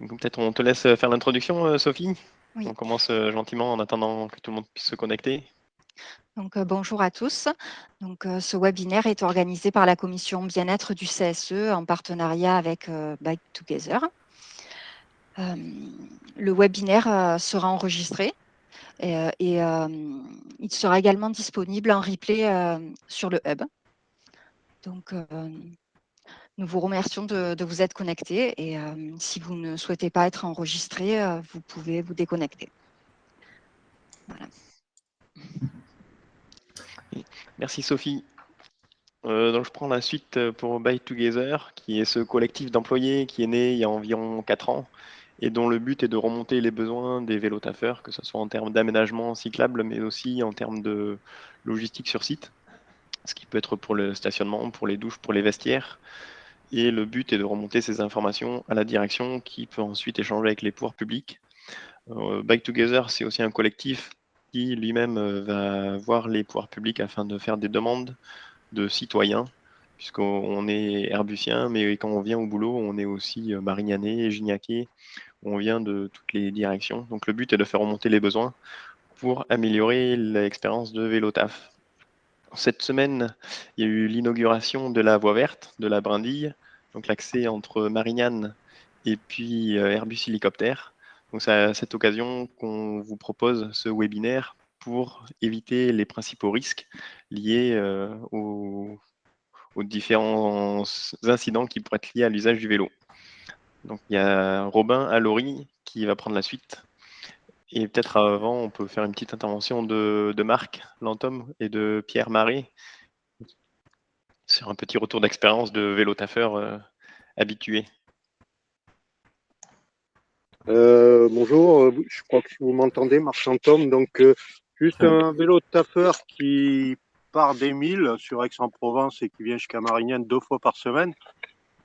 Donc, peut-être on te laisse faire l'introduction, Sophie. Oui. On commence gentiment en attendant que tout le monde puisse se connecter. Donc, bonjour à tous. Donc, ce webinaire est organisé par la commission bien-être du CSE en partenariat avec Bike Together. Le webinaire sera enregistré et il sera également disponible en replay sur le hub. Donc, nous vous remercions de vous être connectés et si vous ne souhaitez pas être enregistré, vous pouvez vous déconnecter. Voilà. Merci Sophie. Donc je prends la suite pour Bike Together, qui est ce collectif d'employés qui est né il y a environ 4 ans et dont le but est de remonter les besoins des vélotaffeurs, que ce soit en termes d'aménagement cyclable, mais aussi en termes de logistique sur site, ce qui peut être pour le stationnement, pour les douches, pour les vestiaires. Et le but est de remonter ces informations à la direction qui peut ensuite échanger avec les pouvoirs publics. Bike Together, c'est aussi un collectif qui lui-même va voir les pouvoirs publics afin de faire des demandes de citoyens, puisqu'on est herbusien, mais quand on vient au boulot, on est aussi marignanais, gignaquais, on vient de toutes les directions. Donc le but est de faire remonter les besoins pour améliorer l'expérience de vélo taf. Cette semaine, il y a eu l'inauguration de la voie verte, de la brindille, donc l'accès entre Marignane et puis Airbus Hélicoptère. Donc c'est à cette occasion qu'on vous propose ce webinaire pour éviter les principaux risques liés aux différents incidents qui pourraient être liés à l'usage du vélo. Donc il y a Robin Allory qui va prendre la suite. Et peut-être avant, on peut faire une petite intervention de Marc Lantôme et de Pierre Marais sur un petit retour d'expérience de vélo taffeur habitué. Bonjour, je crois que vous m'entendez, Marc Lantôme. Donc, juste un vélo taffeur qui part des milles sur Aix-en-Provence et qui vient jusqu'à Marignane 2 fois par semaine.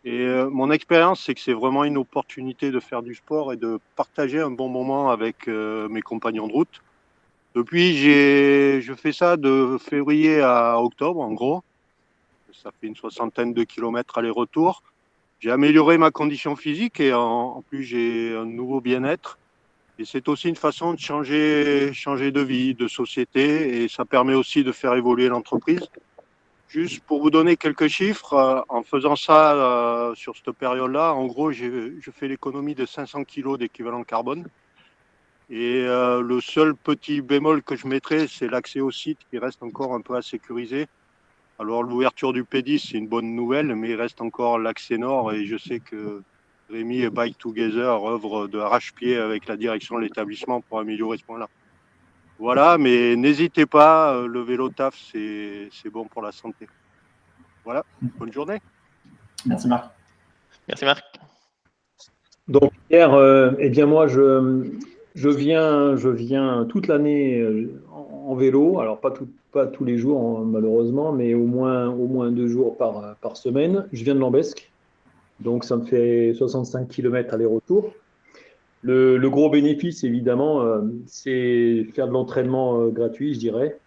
Et mon expérience, c'est que c'est vraiment une opportunité de faire du sport et de partager un bon moment avec mes compagnons de route. Depuis, je fais ça de février à octobre, en gros. Ça fait une 60aine de kilomètres aller-retour. J'ai amélioré ma condition physique et en plus, j'ai un nouveau bien-être. Et c'est aussi une façon de changer de vie, de société, et ça permet aussi de faire évoluer l'entreprise. Juste pour vous donner quelques chiffres, en faisant ça sur cette période-là, en gros, je fais l'économie de 500 kilos d'équivalent carbone. Et le seul petit bémol que je mettrais, c'est l'accès au site qui reste encore un peu à sécuriser. Alors, l'ouverture du P10, c'est une bonne nouvelle, mais il reste encore l'accès nord et je sais que Rémi et Bike Together œuvrent de arrache-pied avec la direction de l'établissement pour améliorer ce point-là. Voilà, mais n'hésitez pas, le vélo taf, c'est bon pour la santé. Voilà, bonne journée. Merci Marc. Merci Marc. Donc Pierre, eh bien moi je viens toute l'année en vélo, alors pas tous les jours malheureusement, mais au moins 2 jours par semaine. Je viens de Lambesc, donc ça me fait 65 km aller-retour. Le gros bénéfice évidemment, c'est faire de l'entraînement gratuit, je dirais.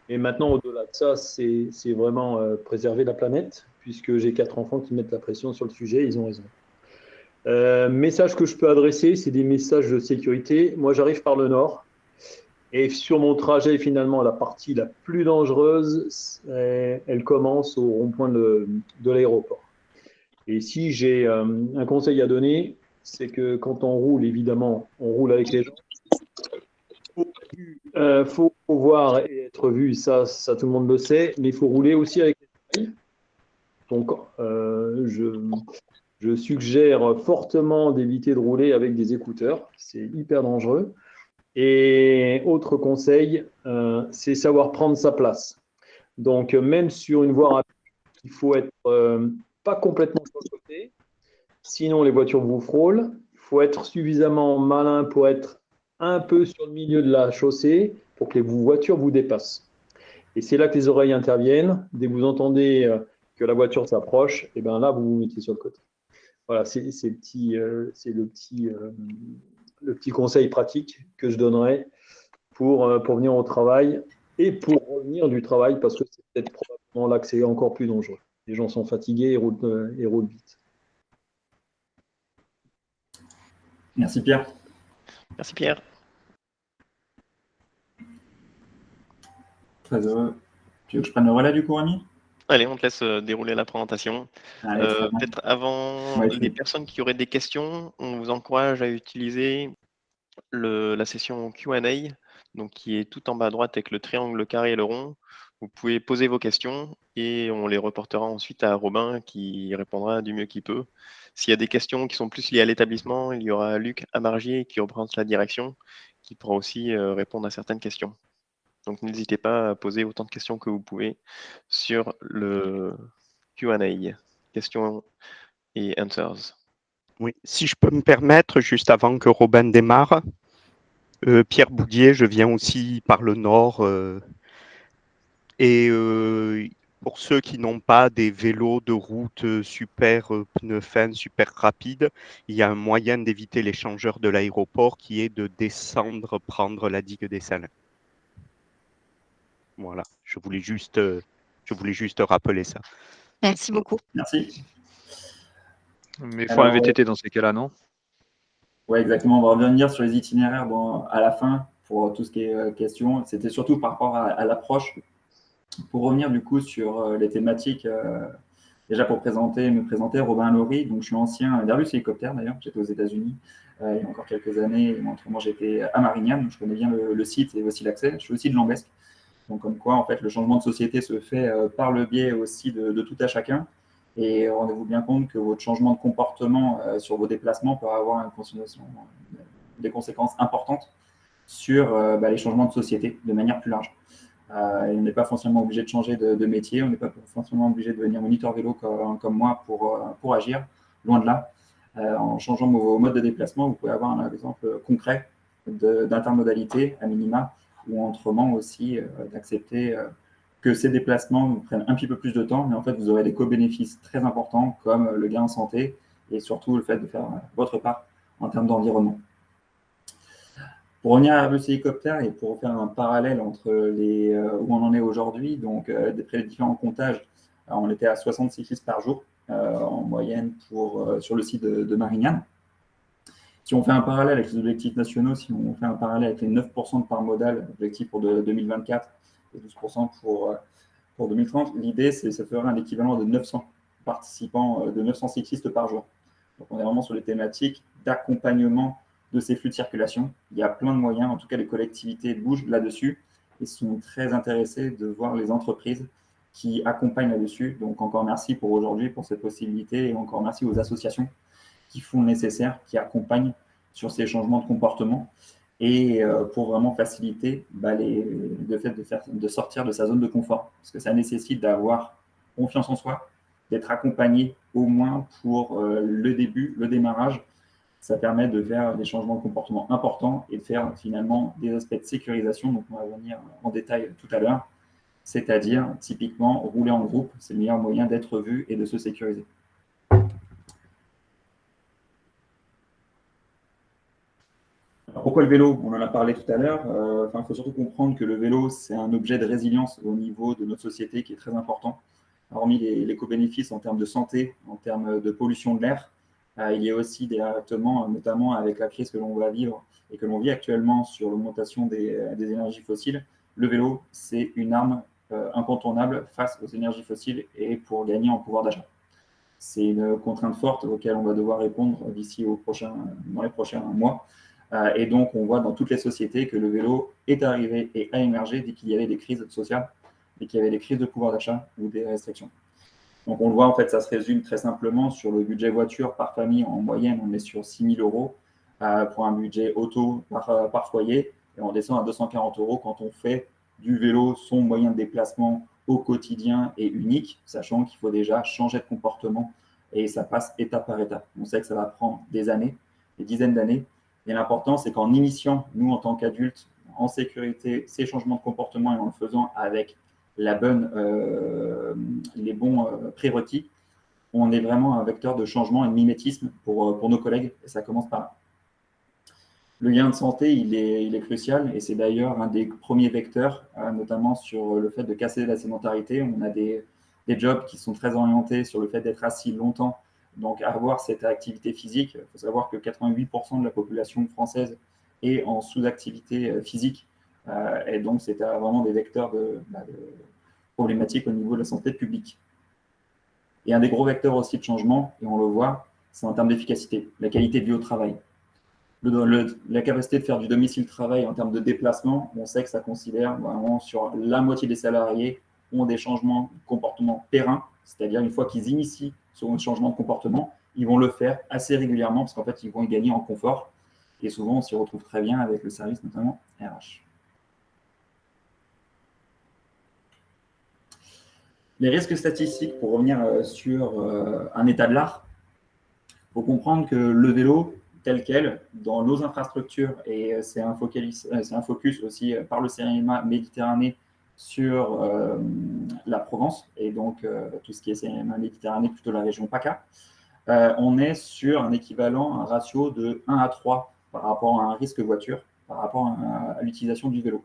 Et maintenant au-delà de ça, c'est vraiment préserver la planète, puisque j'ai 4 enfants qui mettent la pression sur le sujet, ils ont raison. Message que je peux adresser, c'est des messages de sécurité. Moi, j'arrive par le nord et sur mon trajet, finalement, la partie la plus dangereuse, elle commence au rond-point de l'aéroport. Et si j'ai un conseil à donner, c'est que quand on roule, évidemment, on roule avec les gens. Faut voir et être vu, ça tout le monde le sait, mais il faut rouler aussi avec les oreilles. Donc, je suggère fortement d'éviter de rouler avec des écouteurs. C'est hyper dangereux. Et autre conseil, c'est savoir prendre sa place. Donc, même sur une voie rapide, il faut être pas complètement sur le côté. Sinon, les voitures vous frôlent. Il faut être suffisamment malin pour être un peu sur le milieu de la chaussée pour que les voitures vous dépassent. Et c'est là que les oreilles interviennent. Dès que vous entendez que la voiture s'approche, et bien là, vous vous mettez sur le côté. Voilà, c'est le petit conseil pratique que je donnerais pour venir au travail et pour revenir du travail, parce que c'est peut-être probablement là que c'est encore plus dangereux. Les gens sont fatigués et roulent vite. Merci Pierre. Merci Pierre. Très heureux. Tu veux que je prenne le relais du coup, Rémi? Allez, on te laisse dérouler la présentation. Allez, très bien. Peut-être avant, Ouais, les personnes qui auraient des questions, on vous encourage à utiliser la session Q&A, donc qui est tout en bas à droite avec le triangle, le carré et le rond. Vous pouvez poser vos questions et on les reportera ensuite à Robin qui répondra du mieux qu'il peut. S'il y a des questions qui sont plus liées à l'établissement, il y aura Luc Amargier qui reprend la direction, qui pourra aussi répondre à certaines questions. Donc n'hésitez pas à poser autant de questions que vous pouvez sur le Q&A, questions et answers. Oui, si je peux me permettre, juste avant que Robin démarre, Pierre Boudier, je viens aussi par le nord. Et pour ceux qui n'ont pas des vélos de route super pneus fins, super rapides, il y a un moyen d'éviter l'échangeur de l'aéroport qui est de descendre, prendre la digue des Salins. Voilà, je voulais juste rappeler ça. Merci beaucoup. Merci. Mais il faut un Alors, VTT dans ces cas-là, non? Oui, exactement. On va revenir sur les itinéraires à la fin pour tout ce qui est question. C'était surtout par rapport à l'approche. Pour revenir du coup sur les thématiques, déjà pour me présenter, Robin Laurie. Donc, je suis ancien d'Airbus Hélicoptère d'ailleurs. J'étais aux États-Unis il y a encore quelques années. Autrement, j'étais à Marignane, donc je connais bien le site et aussi l'accès. Je suis aussi de Lambesc. Donc, comme quoi, en fait, le changement de société se fait par le biais aussi de tout à chacun. Et rendez-vous bien compte que votre changement de comportement sur vos déplacements peut avoir des conséquences importantes sur les changements de société de manière plus large. On n'est pas forcément obligé de changer de métier, on n'est pas forcément obligé de devenir moniteur vélo comme moi pour agir, loin de là. En changeant vos modes de déplacement, vous pouvez avoir un exemple concret d'intermodalité à minima, ou autrement aussi d'accepter que ces déplacements vous prennent un petit peu plus de temps, mais en fait, vous aurez des co-bénéfices très importants comme le gain en santé et surtout le fait de faire votre part en termes d'environnement. Pour revenir à Airbus Hélicoptère et pour faire un parallèle entre où on en est aujourd'hui, donc d'après les différents comptages, on était à 60 cyclistes par jour en moyenne sur le site de Marignane. Si on fait un parallèle avec les objectifs nationaux, si on fait un parallèle avec les 9% de part modale, objectif pour 2024 et 12% pour 2030, l'idée, c'est que ça ferait un équivalent de 900 participants, de 900 cyclistes par jour. Donc, on est vraiment sur les thématiques d'accompagnement de ces flux de circulation. Il y a plein de moyens, en tout cas, les collectivités bougent là-dessus et sont très intéressées de voir les entreprises qui accompagnent là-dessus. Donc, encore merci pour aujourd'hui, pour cette possibilité, et encore merci aux associations qui font le nécessaire, qui accompagnent sur ces changements de comportement et pour vraiment faciliter le fait de sortir de sa zone de confort. Parce que ça nécessite d'avoir confiance en soi, d'être accompagné au moins pour le début, le démarrage. Ça permet de faire des changements de comportement importants et de faire finalement des aspects de sécurisation, donc on va revenir en détail tout à l'heure, c'est-à-dire typiquement rouler en groupe, c'est le meilleur moyen d'être vu et de se sécuriser. Alors pourquoi le vélo? On en a parlé tout à l'heure. Il faut surtout comprendre que le vélo, c'est un objet de résilience au niveau de notre société qui est très important. Hormis les co-bénéfices en termes de santé, en termes de pollution de l'air, il y a aussi directement, notamment avec la crise que l'on va vivre et que l'on vit actuellement sur l'augmentation des énergies fossiles, le vélo, c'est une arme incontournable face aux énergies fossiles et pour gagner en pouvoir d'achat. C'est une contrainte forte auquel on va devoir répondre d'ici dans les prochains mois. Et donc, on voit dans toutes les sociétés que le vélo est arrivé et a émergé dès qu'il y avait des crises sociales, dès qu'il y avait des crises de pouvoir d'achat ou des restrictions. Donc, on le voit, en fait, ça se résume très simplement sur le budget voiture par famille. En moyenne, on est sur 6 000 euros pour un budget auto par foyer. Et on descend à 240 euros quand on fait du vélo son moyen de déplacement au quotidien et unique, sachant qu'il faut déjà changer de comportement et ça passe étape par étape. On sait que ça va prendre des années, des dizaines d'années. Et l'important, c'est qu'en initiant, nous, en tant qu'adultes, en sécurité, ces changements de comportement et en le faisant avec les bons prérequis, on est vraiment un vecteur de changement et de mimétisme pour nos collègues, et ça commence par là. Le lien de santé, il est crucial, et c'est d'ailleurs un des premiers vecteurs, notamment sur le fait de casser la sédentarité. On a des jobs qui sont très orientés sur le fait d'être assis longtemps donc avoir cette activité physique. Il faut savoir que 88% de la population française est en sous-activité physique, et donc c'est vraiment des vecteurs de problématiques au niveau de la santé publique. Et un des gros vecteurs aussi de changement, et on le voit, c'est en termes d'efficacité, la qualité de vie au travail. La capacité de faire du domicile-travail en termes de déplacement, on sait que ça considère vraiment sur la moitié des salariés ont des changements de comportement pérennes, c'est-à-dire une fois qu'ils initient sur un changement de comportement, ils vont le faire assez régulièrement parce qu'en fait, ils vont y gagner en confort. Et souvent, on s'y retrouve très bien avec le service, notamment RH. Les risques statistiques, pour revenir sur un état de l'art, il faut comprendre que le vélo, tel quel, dans nos infrastructures, et c'est un focus aussi par le CEREMA Méditerranée sur la Provence, et donc tout ce qui est CEREMA Méditerranée, plutôt la région PACA, on est sur un équivalent, un ratio de 1 à 3 par rapport à un risque voiture, par rapport à l'utilisation du vélo.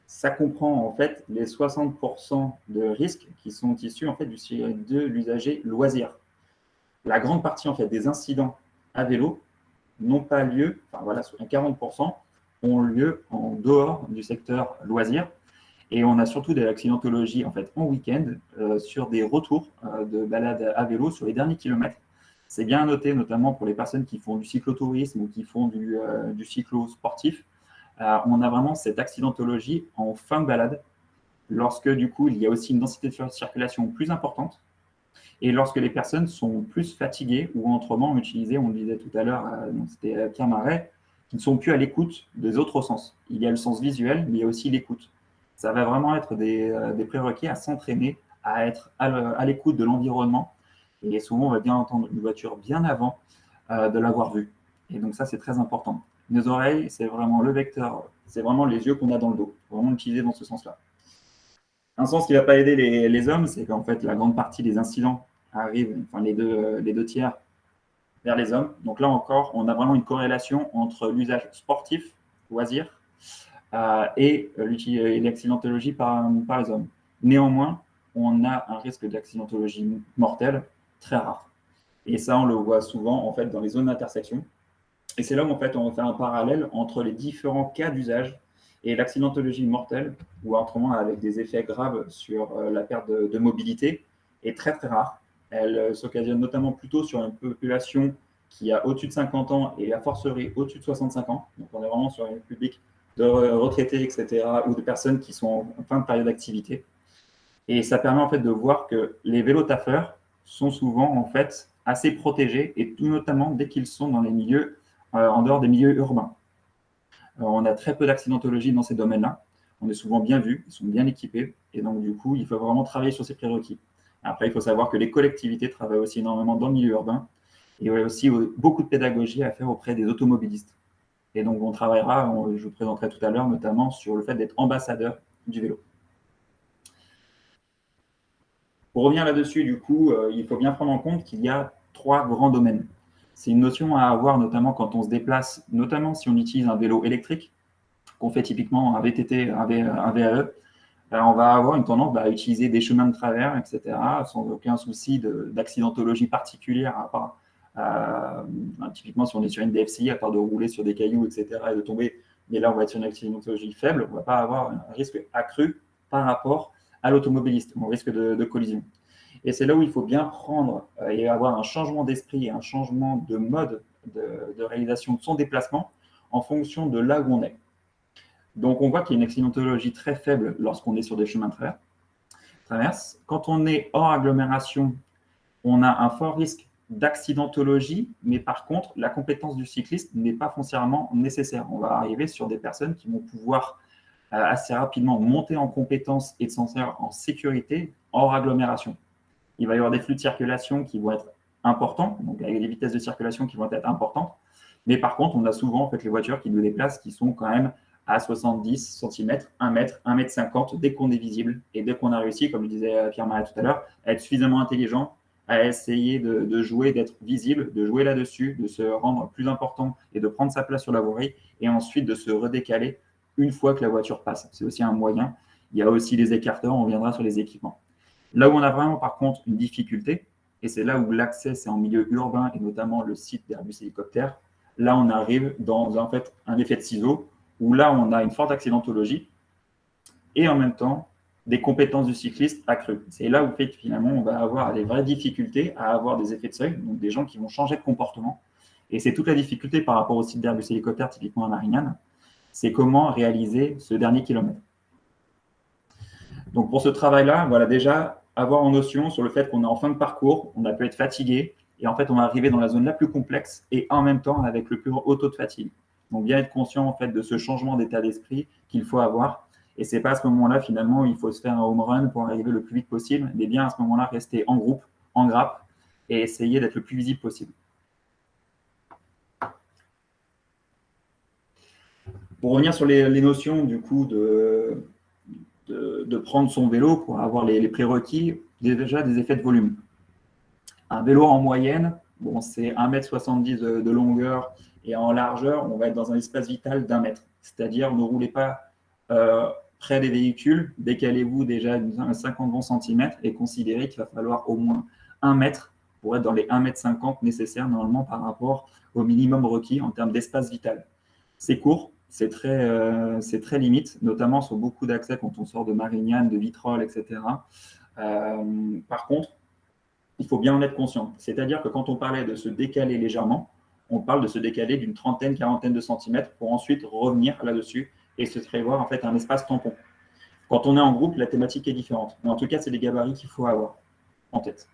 Ça comprend en fait les 60% de risques qui sont issus en fait de l'usager loisir. La grande partie en fait des incidents à vélo n'ont pas lieu, enfin voilà, 40% ont lieu en dehors du secteur loisir. Et on a surtout des accidentologies en fait en week-end sur des retours de balades à vélo sur les derniers kilomètres. C'est bien noté, notamment pour les personnes qui font du cyclotourisme ou qui font du cyclo sportif. On a vraiment cette accidentologie en fin de balade, lorsque du coup il y a aussi une densité de circulation plus importante et lorsque les personnes sont plus fatiguées ou autrement utilisées, on le disait tout à l'heure, c'était Pierre Marais, qui ne sont plus à l'écoute des autres sens. Il y a le sens visuel, mais il y a aussi l'écoute. Ça va vraiment être des prérequis à s'entraîner, à être à l'écoute de l'environnement. Et souvent, on va bien entendre une voiture bien avant de l'avoir vue. Et donc ça, c'est très important. Les oreilles, c'est vraiment le vecteur, c'est vraiment les yeux qu'on a dans le dos. Il faut vraiment l'utiliser dans ce sens-là. Un sens qui ne va pas aider les hommes, c'est qu'en fait, la grande partie des incidents arrivent, enfin les deux tiers, vers les hommes. Donc là encore, on a vraiment une corrélation entre l'usage sportif, loisir, et l'accidentologie par les hommes. Néanmoins, on a un risque d'accidentologie mortelle très rare. Et ça, on le voit souvent en fait dans les zones d'intersection. Et c'est là où en fait, on fait un parallèle entre les différents cas d'usage et l'accidentologie mortelle, ou autrement avec des effets graves sur la perte de mobilité, est très très rare. Elle s'occasionne notamment plutôt sur une population qui a au-dessus de 50 ans et a fortiori au-dessus de 65 ans. Donc on est vraiment sur un public de retraités, etc., ou de personnes qui sont en fin de période d'activité. Et ça permet en fait de voir que les vélotaffeurs sont souvent en fait assez protégés, et tout notamment dès qu'ils sont dans les milieux, en dehors des milieux urbains. On a très peu d'accidentologie dans ces domaines-là. On est souvent bien vus, ils sont bien équipés, et donc du coup, il faut vraiment travailler sur ces prérequis. Après, il faut savoir que les collectivités travaillent aussi énormément dans le milieu urbain, et il y a aussi beaucoup de pédagogie à faire auprès des automobilistes. Et donc, on travaillera, je vous présenterai tout à l'heure, notamment sur le fait d'être ambassadeur du vélo. Pour revenir là-dessus, du coup, il faut bien prendre en compte qu'il y a 3 grands domaines. C'est une notion à avoir, notamment quand on se déplace, notamment si on utilise un vélo électrique, qu'on fait typiquement un VTT, un VAE, on va avoir une tendance à utiliser des chemins de travers, etc., sans aucun souci d'accidentologie particulière, à part, typiquement si on est sur une DFCI, à part de rouler sur des cailloux, etc., et de tomber, mais là on va être sur une accidentologie faible, on ne va pas avoir un risque accru par rapport à l'automobiliste, on risque de collision. Et c'est là où il faut bien prendre et avoir un changement d'esprit et un changement de mode de réalisation de son déplacement en fonction de là où on est. Donc, on voit qu'il y a une accidentologie très faible lorsqu'on est sur des chemins de traverse. Quand on est hors agglomération, on a un fort risque d'accidentologie, mais par contre, la compétence du cycliste n'est pas foncièrement nécessaire. On va arriver sur des personnes qui vont pouvoir assez rapidement monter en compétence et de s'en servir en sécurité hors agglomération. Il va y avoir des flux de circulation qui vont être importants, donc avec des vitesses de circulation qui vont être importantes. Mais par contre, on a souvent en fait, les voitures qui nous déplacent qui sont quand même à 70 cm, 1 mètre, 1 mètre 50 dès qu'on est visible. Et dès qu'on a réussi, comme le disait Pierre Marais tout à l'heure, à être suffisamment intelligent, à essayer de jouer, d'être visible, de jouer là-dessus, de se rendre plus important et de prendre sa place sur la voirie, et ensuite de se redécaler une fois que la voiture passe. C'est aussi un moyen. Il y a aussi les écarteurs, on reviendra sur les équipements. Là où on a vraiment par contre une difficulté, et c'est là où l'accès, c'est en milieu urbain, et notamment le site d'Airbus Hélicoptère. Là, on arrive dans en fait, un effet de ciseau, où là, on a une forte accidentologie, et en même temps, des compétences du cycliste accrues. C'est là où fait, finalement, on va avoir des vraies difficultés à avoir des effets de seuil, donc des gens qui vont changer de comportement. Et c'est toute la difficulté par rapport au site d'Airbus Hélicoptère, typiquement à Marignane, c'est comment réaliser ce dernier kilomètre. Donc pour ce travail-là, voilà, déjà avoir en notion sur le fait qu'on est en fin de parcours, on a pu être fatigué, et en fait on va arriver dans la zone la plus complexe et en même temps avec le plus haut taux de fatigue. Donc bien être conscient en fait de ce changement d'état d'esprit qu'il faut avoir, et c'est pas à ce moment-là finalement où il faut se faire un home run pour arriver le plus vite possible, mais bien à ce moment-là rester en groupe, en grappe, et essayer d'être le plus visible possible. Pour revenir sur les notions du coup de prendre son vélo pour avoir les prérequis, déjà des effets de volume. Un vélo en moyenne, bon, c'est 1,70 m de longueur et en largeur, on va être dans un espace vital d'1 mètre. C'est-à-dire, ne roulez pas près des véhicules, décalez-vous déjà de 50 bons centimètres et considérez qu'il va falloir au moins 1 mètre pour être dans les 1,50 m nécessaires normalement par rapport au minimum requis en termes d'espace vital. C'est court, c'est très limite, notamment sur beaucoup d'accès quand on sort de Marignane, de Vitrolles, etc. Par contre, il faut bien en être conscient. C'est-à-dire que quand on parlait de se décaler légèrement, on parle de se décaler d'une trentaine, quarantaine de centimètres pour ensuite revenir là-dessus et se prévoir en fait un espace tampon. Quand on est en groupe, la thématique est différente. Mais en tout cas, c'est les gabarits qu'il faut avoir en tête.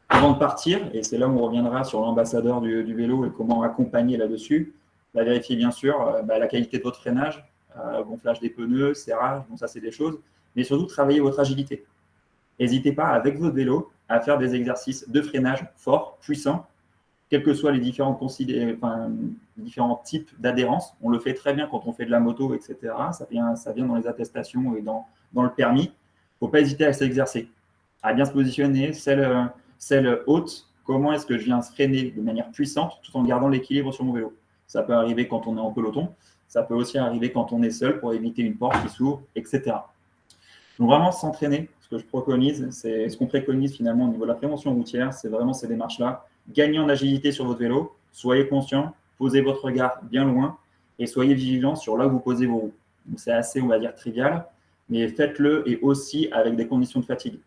Avant de partir, et c'est là où on reviendra sur l'ambassadeur du vélo et comment accompagner là-dessus, vérifier bien sûr la qualité de votre freinage, gonflage des pneus, serrage, bon ça c'est des choses, mais surtout travailler votre agilité. N'hésitez pas avec votre vélo à faire des exercices de freinage forts, puissants, quels que soient les différents types d'adhérence. On le fait très bien quand on fait de la moto, etc. Ça vient dans les attestations et dans le permis. Il ne faut pas hésiter à s'exercer, à bien se positionner, celle haute, comment est-ce que je viens freiner de manière puissante tout en gardant l'équilibre sur mon vélo. Ça peut arriver quand on est en peloton, ça peut aussi arriver quand on est seul pour éviter une porte qui s'ouvre, etc. Donc vraiment s'entraîner, ce que je préconise, c'est ce qu'on préconise finalement au niveau de la prévention routière, c'est vraiment ces démarches-là. Gagnez en agilité sur votre vélo, soyez conscient, posez votre regard bien loin et soyez vigilant sur là où vous posez vos roues. C'est assez, on va dire, trivial, mais faites-le et aussi avec des conditions de fatigue.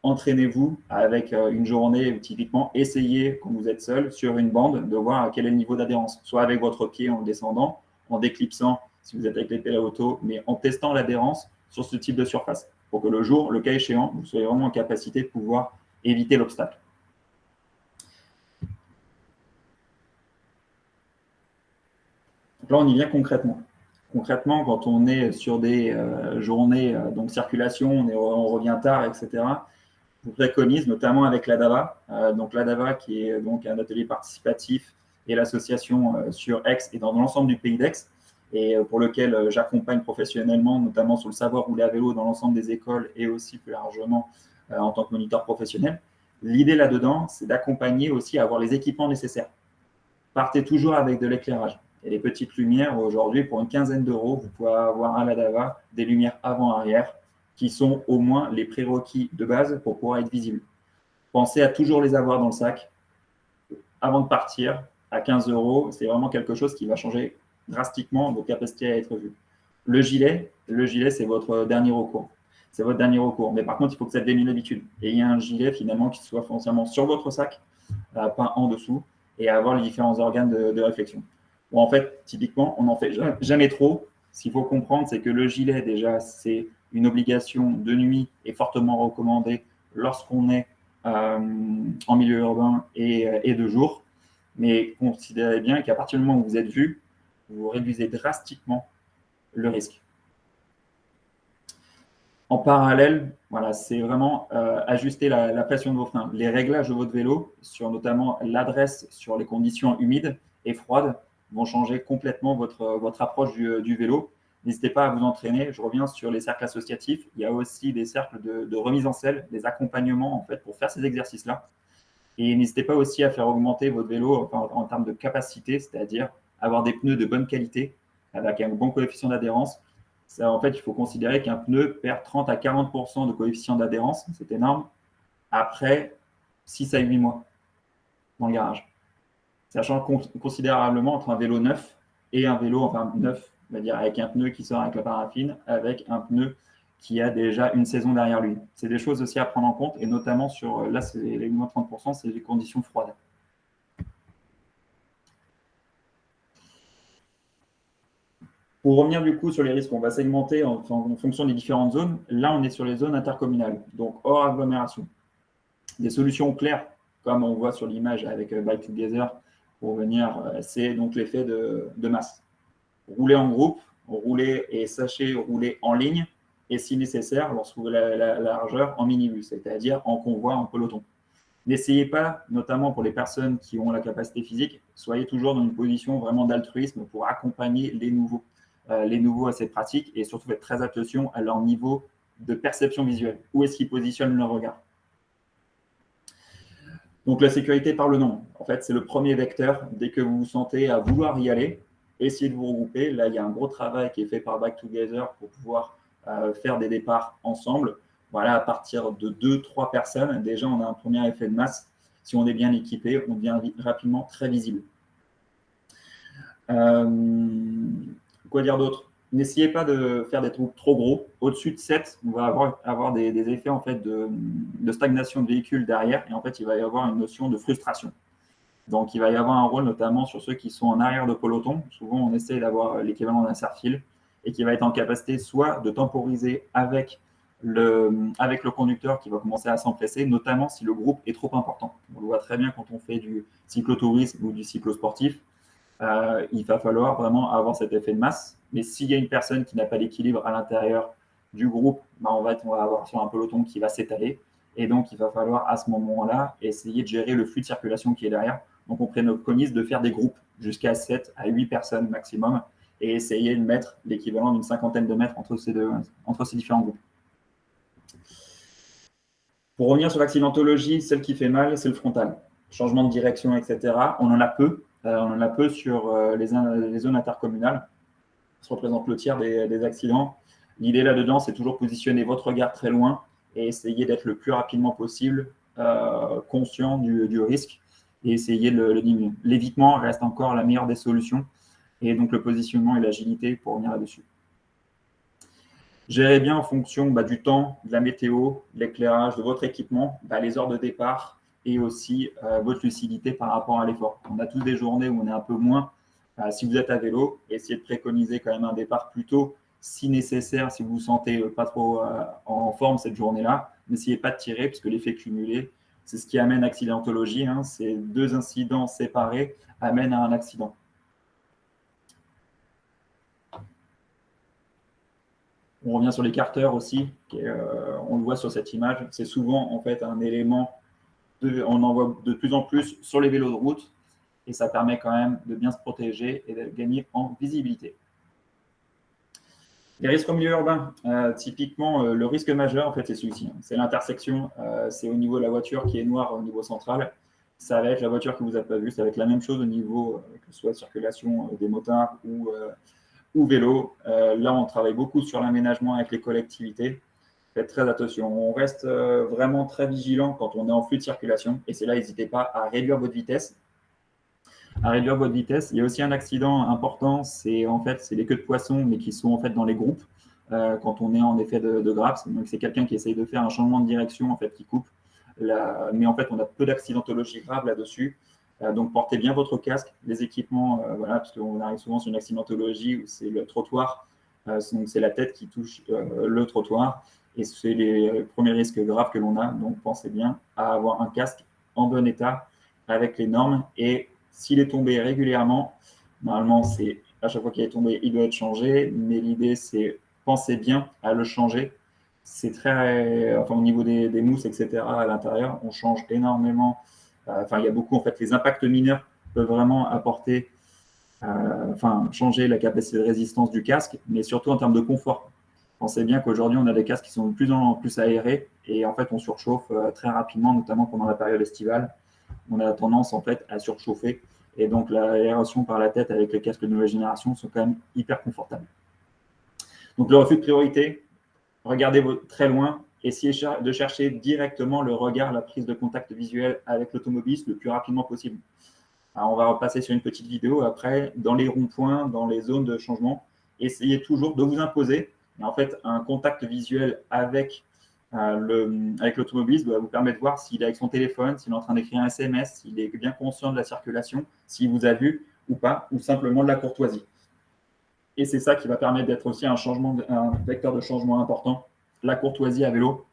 Entraînez-vous avec une journée où typiquement, essayez, quand vous êtes seul, sur une bande, de voir quel est le niveau d'adhérence, soit avec votre pied en descendant, en déclipsant, si vous êtes avec les pédales auto, mais en testant l'adhérence sur ce type de surface, pour que le jour, le cas échéant, vous soyez vraiment en capacité de pouvoir éviter l'obstacle. Donc là, on y vient concrètement. Concrètement, quand on est sur des journées donc circulation, on revient tard, etc., je vous préconise, notamment avec l'ADAVA, donc l'ADAVA qui est donc un atelier participatif et l'association sur Aix et dans l'ensemble du pays d'Aix, et pour lequel j'accompagne professionnellement, notamment sur le savoir rouler à vélo dans l'ensemble des écoles et aussi plus largement en tant que moniteur professionnel. L'idée là-dedans, c'est d'accompagner aussi à avoir les équipements nécessaires. Partez toujours avec de l'éclairage. Et les petites lumières, aujourd'hui, pour une quinzaine d'euros, vous pouvez avoir à l'ADAVA des lumières avant-arrière qui sont au moins les prérequis de base pour pouvoir être visibles. Pensez à toujours les avoir dans le sac avant de partir. À 15 euros, c'est vraiment quelque chose qui va changer drastiquement vos capacités à être vus. Le gilet, c'est votre dernier recours. C'est votre dernier recours. Mais par contre, il faut que ça devienne une habitude. Et il y a un gilet finalement qui soit foncièrement sur votre sac, pas en dessous, et avoir les différents organes de réflexion. Bon, en fait, typiquement, on n'en fait jamais trop. Ce qu'il faut comprendre, c'est que le gilet, déjà, c'est une obligation de nuit et fortement recommandée lorsqu'on est en milieu urbain et de jour. Mais considérez bien qu'à partir du moment où vous êtes vu, vous réduisez drastiquement le risque. En parallèle, voilà, c'est vraiment ajuster la pression de vos freins. Les réglages de votre vélo, sur notamment l'adresse sur les conditions humides et froides, vont changer complètement votre approche du vélo. N'hésitez pas à vous entraîner. Je reviens sur les cercles associatifs. Il y a aussi des cercles de remise en selle, des accompagnements en fait, pour faire ces exercices-là. Et n'hésitez pas aussi à faire augmenter votre vélo en termes de capacité, c'est-à-dire avoir des pneus de bonne qualité avec un bon coefficient d'adhérence. En fait, il faut considérer qu'un pneu perd 30 à 40% de coefficient d'adhérence, c'est énorme. après 6 à 8 mois dans le garage. Ça change considérablement entre un vélo neuf et un vélo, enfin neuf, on va dire avec un pneu qui sort avec la paraffine, avec un pneu qui a déjà une saison derrière lui. C'est des choses aussi à prendre en compte, et notamment sur, là, c'est les moins 30%, c'est les conditions froides. Pour revenir du coup sur les risques, on va segmenter en fonction des différentes zones. Là, on est sur les zones intercommunales, donc hors agglomération. Des solutions claires, comme on voit sur l'image avec Bike Together, pour venir, c'est donc l'effet de masse. Rouler en groupe, rouler et sachez rouler en ligne, et si nécessaire, lorsque vous avez la largeur, en minibus, c'est-à-dire en convoi, en peloton. N'essayez pas, notamment pour les personnes qui ont la capacité physique, soyez toujours dans une position vraiment d'altruisme pour accompagner les nouveaux à cette pratique, et surtout faites très attention à leur niveau de perception visuelle. Où est-ce qu'ils positionnent leur regard? Donc la sécurité par le nombre, en fait, c'est le premier vecteur. Dès que vous vous sentez à vouloir y aller, essayez de vous regrouper. Là, il y a un gros travail qui est fait par Bike Together pour pouvoir faire des départs ensemble. Voilà, à partir de 2-3 personnes, déjà, on a un premier effet de masse. Si on est bien équipé, on devient rapidement très visible. Quoi dire d'autre? N'essayez pas de faire des troupes trop gros. Au-dessus de 7, on va avoir des effets en fait, de stagnation de véhicule derrière, et en fait, il va y avoir une notion de frustration. Donc, il va y avoir un rôle notamment sur ceux qui sont en arrière de peloton. Souvent, on essaie d'avoir l'équivalent d'un serre-fil, et qui va être en capacité soit de temporiser avec le conducteur qui va commencer à s'empresser, notamment si le groupe est trop important. On le voit très bien quand on fait du cyclotourisme ou du cyclosportif. Il va falloir vraiment avoir cet effet de masse. Mais s'il y a une personne qui n'a pas d'équilibre à l'intérieur du groupe, on va avoir sur un peloton qui va s'étaler. Et donc, il va falloir à ce moment-là essayer de gérer le flux de circulation qui est derrière. Donc, on préconise de faire des groupes jusqu'à 7 à 8 personnes maximum, et essayer de mettre l'équivalent d'une 50aine de mètres entre ces différents groupes. Pour revenir sur l'accidentologie, celle qui fait mal, c'est le frontal. Changement de direction, etc. On en a peu. On en a peu sur les zones intercommunales. Ça représente le tiers des accidents. L'idée là-dedans, c'est toujours positionner votre regard très loin et essayer d'être le plus rapidement possible conscient du risque, et essayer de le diminuer. L'évitement reste encore la meilleure des solutions, et donc le positionnement et l'agilité pour revenir là-dessus. Gérez bien en fonction du temps, de la météo, de l'éclairage, de votre équipement, les heures de départ, et aussi votre lucidité par rapport à l'effort. On a tous des journées où on est un peu moins. Si vous êtes à vélo, essayez de préconiser quand même un départ plus tôt, si nécessaire, si vous vous sentez pas trop en forme cette journée-là. N'essayez pas de tirer, parce que l'effet cumulé, c'est ce qui amène accidentologie. Ces 2 incidents séparés amènent à un accident. On revient sur l'écarteur aussi, on le voit sur cette image. C'est souvent en fait un élément, on en voit de plus en plus sur les vélos de route, et ça permet quand même de bien se protéger et de gagner en visibilité. Les risques en milieu urbain, typiquement, le risque majeur, en fait, c'est celui-ci. C'est l'intersection, c'est au niveau de la voiture qui est noire au niveau central. Ça va être la voiture que vous n'avez pas vue, ça va être la même chose au niveau, que ce soit circulation des motards ou vélo. Là, on travaille beaucoup sur l'aménagement avec les collectivités. Faites très attention. On reste vraiment très vigilant quand on est en flux de circulation. Et c'est là, n'hésitez pas à réduire votre vitesse. Il y a aussi un accident important, c'est les queues de poisson, mais qui sont en fait dans les groupes quand on est en effet de grappe. Donc, c'est quelqu'un qui essaye de faire un changement de direction en fait, qui coupe. Mais en fait, on a peu d'accidentologie grave là-dessus. Donc, portez bien votre casque, les équipements, parce qu'on arrive souvent sur une accidentologie où c'est le trottoir, donc c'est la tête qui touche le trottoir, et c'est les premiers risques graves que l'on a. Donc, pensez bien à avoir un casque en bon état avec les normes, et s'il est tombé régulièrement, normalement, c'est à chaque fois qu'il est tombé, il doit être changé, mais l'idée, c'est pensez bien à le changer. C'est très, au niveau des mousses, etc., à l'intérieur, on change énormément. Il y a beaucoup, en fait, les impacts mineurs peuvent vraiment apporter, changer la capacité de résistance du casque, mais surtout en termes de confort. Pensez bien qu'aujourd'hui, on a des casques qui sont de plus en plus aérés, et en fait, on surchauffe très rapidement, notamment pendant la période estivale. On a tendance en fait à surchauffer, et donc l'aération par la tête avec les casques de nouvelle génération sont quand même hyper confortables. Donc le refus de priorité, regardez très loin essayez de chercher directement le regard, la prise de contact visuel avec l'automobiliste le plus rapidement possible. Alors, on va repasser sur une petite vidéo après. Dans les ronds-points, dans les zones de changement, essayez toujours de vous imposer. Et en fait, un contact visuel avec l'automobiliste va vous permettre de voir s'il est avec son téléphone, s'il est en train d'écrire un SMS, s'il est bien conscient de la circulation, s'il vous a vu ou pas, ou simplement de la courtoisie. Et c'est ça qui va permettre d'être aussi un vecteur de changement important, la courtoisie à vélo.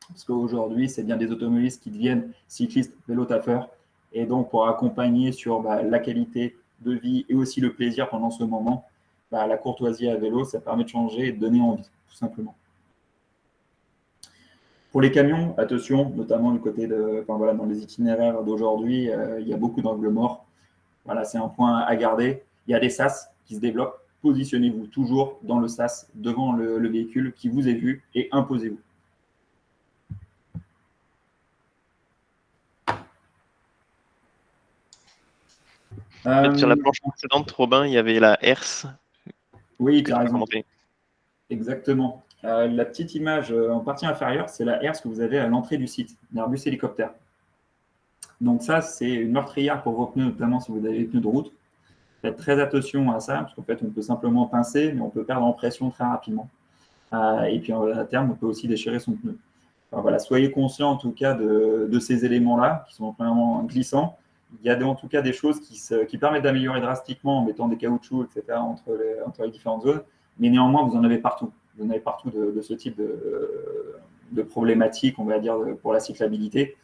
Parce qu'aujourd'hui, c'est bien des automobilistes qui deviennent cyclistes, vélo-taffeurs. Et donc, pour accompagner sur la qualité de vie et aussi le plaisir pendant ce moment, la courtoisie à vélo, ça permet de changer et de donner envie, tout simplement. Pour les camions, attention, notamment du côté dans les itinéraires d'aujourd'hui, il y a beaucoup d'angles morts. Voilà, c'est un point à garder. Il y a des sas qui se développent. Positionnez-vous toujours dans le sas devant le véhicule qui vous est vu et imposez-vous. Sur la planche précédente, Robin, il y avait la herse. Oui, tu as raison. Exactement. La petite image en partie inférieure, c'est la herse que vous avez à l'entrée du site, l'Airbus hélicoptère. Donc ça, c'est une meurtrière pour vos pneus, notamment si vous avez des pneus de route. Faites très attention à ça, parce qu'en fait, on peut simplement pincer, mais on peut perdre en pression très rapidement. Et puis, à terme, on peut aussi déchirer son pneu. Alors, voilà, soyez conscient, en tout cas, de ces éléments-là, qui sont vraiment glissants. Il y a en tout cas des choses qui permettent d'améliorer drastiquement en mettant des caoutchoucs, etc., entre les différentes zones. Mais néanmoins, vous en avez partout. Vous en avez partout de ce type de problématiques, on va dire, pour la cyclabilité.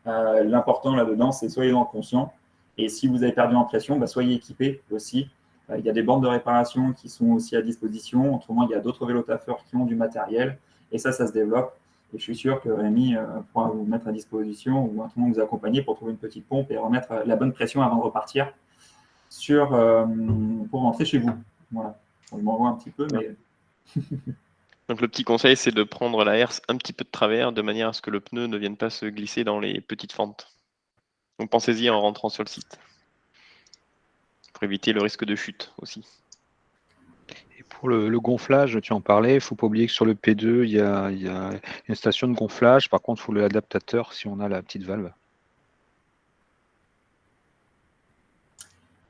L'important là-dedans, c'est soyez conscient. Et si vous avez perdu en pression, soyez équipés aussi. Il y a des bornes de réparation qui sont aussi à disposition. Autrement, il y a d'autres vélo-taffeurs qui ont du matériel. Et ça se développe. Et je suis sûr que Rémi pourra vous mettre à disposition ou autrement vous accompagner pour trouver une petite pompe et remettre la bonne pression avant de repartir pour rentrer chez vous. Voilà. On m'envoie un petit peu, mais... Donc le petit conseil, c'est de prendre la herse un petit peu de travers de manière à ce que le pneu ne vienne pas se glisser dans les petites fentes. Donc pensez-y en rentrant sur le site. Pour éviter le risque de chute aussi. Et pour le gonflage, tu en parlais, il ne faut pas oublier que sur le P2, il y a une station de gonflage. Par contre, il faut l'adaptateur si on a la petite valve.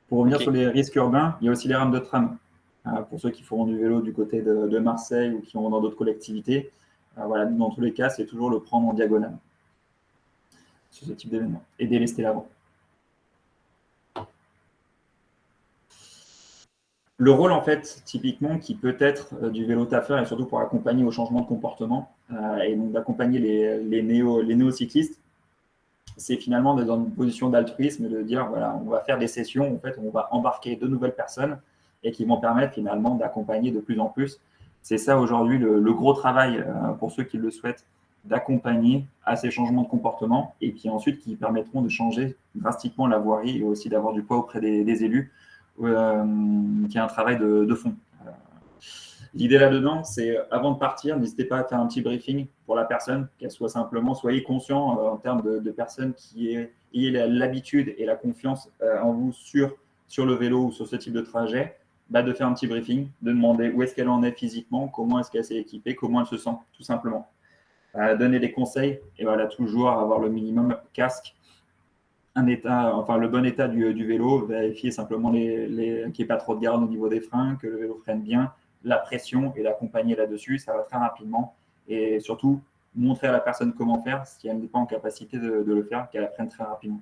Pour revenir sur les risques urbains, il y a aussi les rames de tram. Pour ceux qui feront du vélo du côté de Marseille ou qui vont dans d'autres collectivités, voilà, dans tous les cas, c'est toujours le prendre en diagonale sur ce type d'événement et délester l'avant. Le rôle, en fait, typiquement, qui peut être du vélo-taffeur et surtout pour accompagner au changement de comportement et donc d'accompagner les néo-cyclistes, c'est finalement d'être dans une position d'altruisme et de dire, voilà, on va faire des sessions, en fait, on va embarquer de nouvelles personnes et qui vont permettre finalement d'accompagner de plus en plus. C'est ça aujourd'hui le gros travail pour ceux qui le souhaitent, d'accompagner à ces changements de comportement et puis ensuite qui permettront de changer drastiquement la voirie et aussi d'avoir du poids auprès des élus, qui est un travail de fond. L'idée là-dedans, c'est avant de partir, n'hésitez pas à faire un petit briefing pour la personne, qu'elle soit simplement, soyez conscient en termes de personnes qui aient l'habitude et la confiance en vous sur le vélo ou sur ce type de trajet, de faire un petit briefing, de demander où est-ce qu'elle en est physiquement, comment est-ce qu'elle s'est équipée, comment elle se sent, tout simplement. Donner des conseils et voilà, toujours avoir le minimum casque, le bon état du vélo, vérifier simplement qu'il n'y ait pas trop de garde au niveau des freins, que le vélo freine bien, la pression et l'accompagner là-dessus, ça va très rapidement. Et surtout, montrer à la personne comment faire si elle n'est pas en capacité de le faire, qu'elle apprenne très rapidement.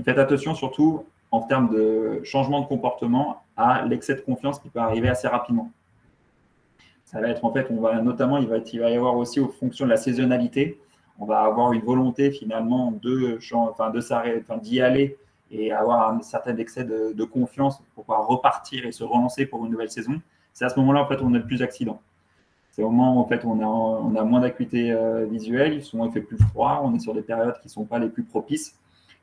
Faites attention surtout en termes de changement de comportement à l'excès de confiance qui peut arriver assez rapidement. Ça va être en fait, il va y avoir aussi aux fonctions de la saisonnalité, on va avoir une volonté finalement d'y aller et avoir un certain excès de confiance pour pouvoir repartir et se relancer pour une nouvelle saison. C'est à ce moment-là en fait on a le plus d'accidents. C'est au moment où en fait on a moins d'acuité visuelle, il fait plus froid, on est sur des périodes qui ne sont pas les plus propices.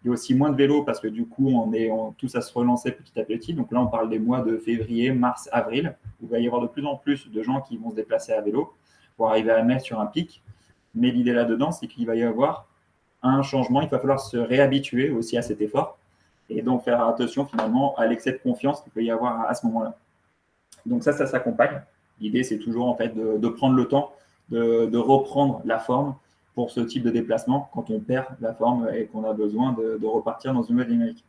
Il y a aussi moins de vélos parce que du coup on est tous à se relancer petit à petit. Donc là on parle des mois de février, mars, avril, où il va y avoir de plus en plus de gens qui vont se déplacer à vélo pour arriver à mettre sur un pic. Mais l'idée là-dedans, c'est qu'il va y avoir un changement. Il va falloir se réhabituer aussi à cet effort et donc faire attention finalement à l'excès de confiance qu'il peut y avoir à ce moment-là. Donc ça s'accompagne. L'idée, c'est toujours en fait de prendre le temps de reprendre la forme pour ce type de déplacement quand on perd la forme et qu'on a besoin de repartir dans une nouvelle dynamique.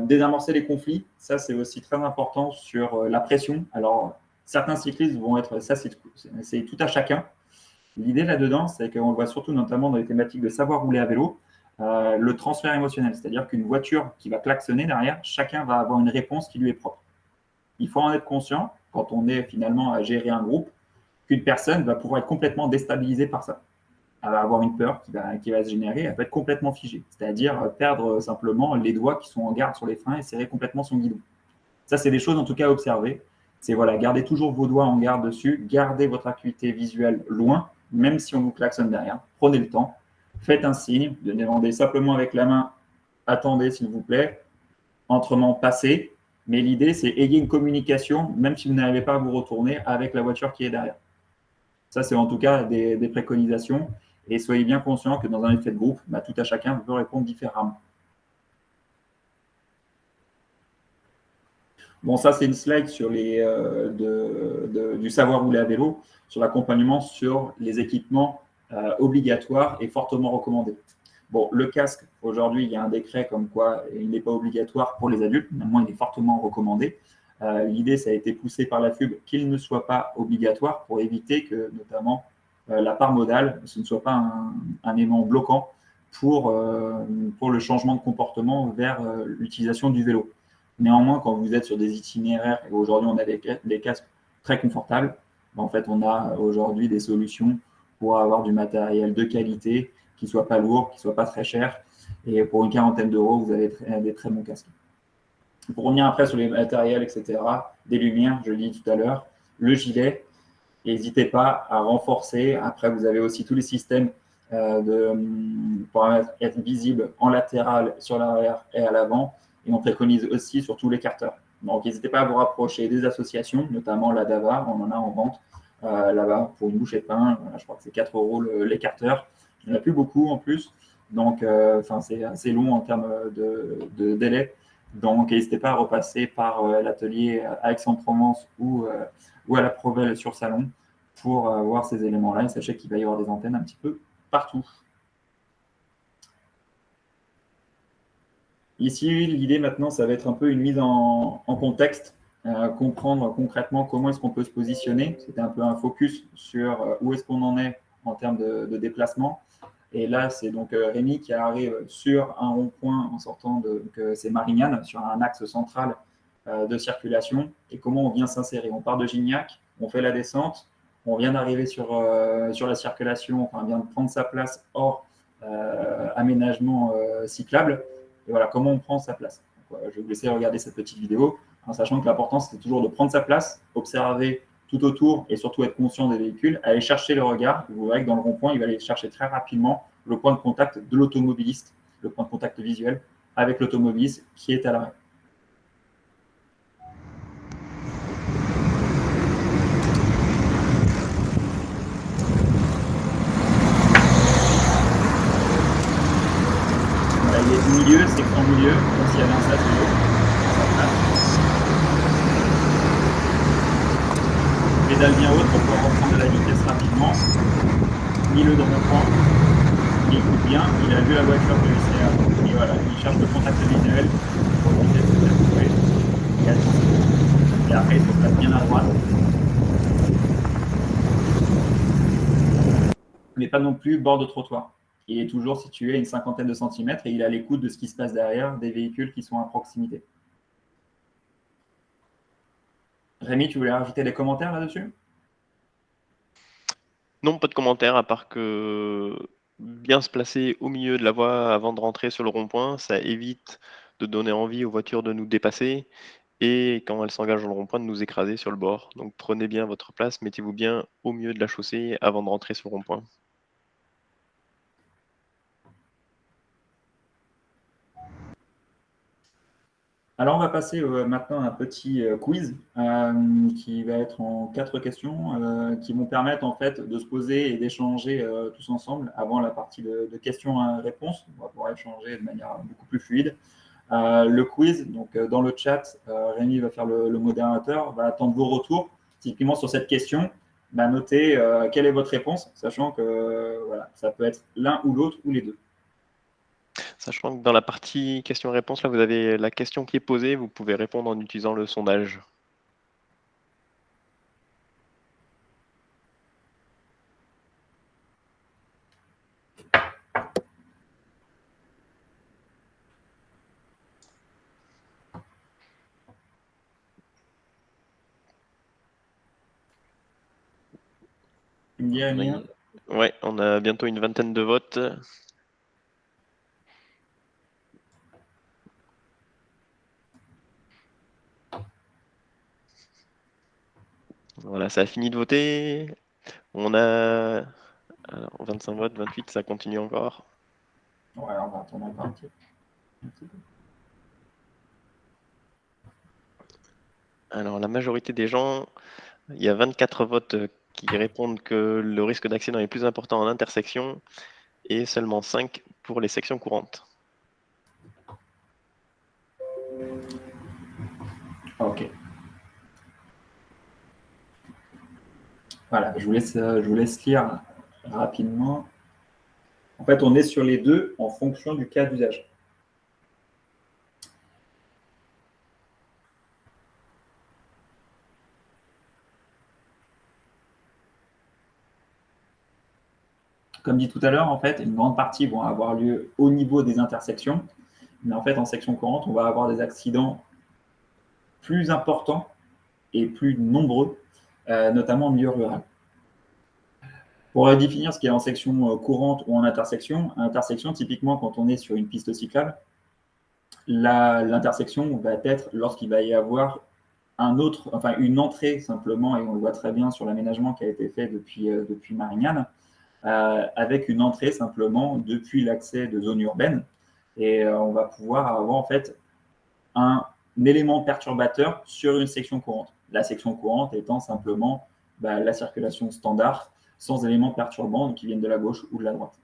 Désamorcer les conflits, ça c'est aussi très important sur la pression. Alors, certains cyclistes vont être, ça c'est tout à chacun. L'idée là-dedans, c'est qu'on le voit surtout notamment dans les thématiques de savoir rouler à vélo, le transfert émotionnel, c'est-à-dire qu'une voiture qui va klaxonner derrière, chacun va avoir une réponse qui lui est propre. Il faut en être conscient, quand on est finalement à gérer un groupe, qu'une personne va pouvoir être complètement déstabilisée par ça. Elle va avoir une peur qui va se générer, elle peut être complètement figée, c'est-à-dire perdre simplement les doigts qui sont en garde sur les freins et serrer complètement son guidon. Ça, c'est des choses en tout cas à observer. C'est voilà, gardez toujours vos doigts en garde dessus, gardez votre acuité visuelle loin, même si on vous klaxonne derrière. Prenez le temps, faites un signe, demandez simplement avec la main, attendez s'il vous plaît, entrement, passez. Mais l'idée, c'est ayez une communication, même si vous n'arrivez pas à vous retourner avec la voiture qui est derrière. Ça, c'est en tout cas des préconisations. Et soyez bien conscient que dans un effet de groupe, tout à chacun peut répondre différemment. Bon, ça, c'est une slide sur du savoir rouler à vélo, sur l'accompagnement sur les équipements obligatoires et fortement recommandés. Bon, le casque, aujourd'hui, il y a un décret comme quoi il n'est pas obligatoire pour les adultes, néanmoins, il est fortement recommandé. L'idée, ça a été poussé par la FUB qu'il ne soit pas obligatoire pour éviter que, notamment, la part modale, ce ne soit pas un élément bloquant pour le changement de comportement vers l'utilisation du vélo. Néanmoins, quand vous êtes sur des itinéraires, et aujourd'hui on a des casques très confortables, en fait on a aujourd'hui des solutions pour avoir du matériel de qualité, qui ne soit pas lourd, qui ne soit pas très cher, et pour une quarantaine d'euros, vous avez des très bons casques. Pour revenir après sur les matériels, etc., des lumières, je l'ai dit tout à l'heure, le gilet, n'hésitez pas à renforcer. Après, vous avez aussi tous les systèmes pour être visible en latéral, sur l'arrière et à l'avant. Et on préconise aussi sur tous les carteurs. Donc, n'hésitez pas à vous rapprocher des associations, notamment la DAVA, on en a en vente là-bas pour une bouchée de pain. Je crois que c'est 4 € l'écarteur. Il n'y en a plus beaucoup en plus. Donc, c'est assez long en termes de délai. Donc, n'hésitez pas à repasser par l'atelier à Aix-en-Provence ou à la Provelle sur Salon pour voir ces éléments-là. Et sachez qu'il va y avoir des antennes un petit peu partout. Ici, l'idée maintenant, ça va être un peu une mise en contexte, comprendre concrètement comment est-ce qu'on peut se positionner. C'était un peu un focus sur où est-ce qu'on en est en termes de déplacement. Et là, c'est donc Rémi qui arrive sur un rond-point en sortant c'est Marignane, sur un axe central de circulation. Et comment on vient s'insérer. On part de Gignac, on fait la descente, on vient d'arriver sur la circulation, on vient de prendre sa place hors aménagement cyclable. Et voilà, comment on prend sa place. Donc, je vais vous laisser regarder cette petite vidéo, en sachant que l'important, c'est toujours de prendre sa place, observer tout autour et surtout être conscient des véhicules, aller chercher le regard. Vous verrez que dans le rond-point, il va aller chercher très rapidement le point de contact de l'automobiliste, le point de contact visuel avec l'automobiliste qui est à l'arrêt. Il est du milieu, c'est qu'en milieu, comme s'il y avait un sas de l'eau. Pédale bien haute pour pouvoir reprendre de la vitesse rapidement. Mis-le dans mon point. Il écoute bien, il a vu la voiture de l'UCA. Et voilà, il cherche le contact visuel pour éviter de se faire couper. Et après, il se place bien à droite. Mais pas non plus bord de trottoir. Il est toujours situé à une cinquantaine de centimètres et il est à l'écoute de ce qui se passe derrière des véhicules qui sont à proximité. Rémi, tu voulais rajouter des commentaires là-dessus? Non, pas de commentaires, à part que bien se placer au milieu de la voie avant de rentrer sur le rond-point, ça évite de donner envie aux voitures de nous dépasser et quand elles s'engagent dans le rond-point de nous écraser sur le bord. Donc prenez bien votre place, mettez-vous bien au milieu de la chaussée avant de rentrer sur le rond-point. Alors, on va passer maintenant à un petit quiz qui va être en 4 questions qui vont permettre en fait de se poser et d'échanger tous ensemble avant la partie de questions-réponses. On va pouvoir échanger de manière beaucoup plus fluide. Le quiz, donc dans le chat, Rémi va faire le modérateur, va attendre vos retours typiquement sur cette question. notez quelle est votre réponse, sachant que voilà, ça peut être l'un ou l'autre ou les deux. Sachant que dans la partie questions-réponses, là, vous avez la question qui est posée, vous pouvez répondre en utilisant le sondage. Tu me dis, Emilien ? Ouais, on a bientôt une vingtaine de votes. Voilà, ça a fini de voter. On a alors, 25 votes, 28, ça continue encore. Ouais, on va attendre encore un petit peu. Alors, la majorité des gens, il y a 24 votes qui répondent que le risque d'accident est plus important en intersection et seulement 5 pour les sections courantes. Ok. Voilà, je vous laisse lire rapidement. En fait, on est sur les deux en fonction du cas d'usage. Comme dit tout à l'heure, en fait, une grande partie vont avoir lieu au niveau des intersections. Mais en fait, en section courante, on va avoir des accidents plus importants et plus nombreux, notamment en milieu rural. Pour définir ce qui est en section courante ou en intersection, typiquement, quand on est sur une piste cyclable, l'intersection va être lorsqu'il va y avoir une entrée simplement, et on le voit très bien sur l'aménagement qui a été fait depuis Marignane, avec une entrée simplement depuis l'accès de zone urbaine. Et on va pouvoir avoir en fait un élément perturbateur sur une section courante. La section courante étant simplement la circulation standard sans éléments perturbants qui viennent de la gauche ou de la droite.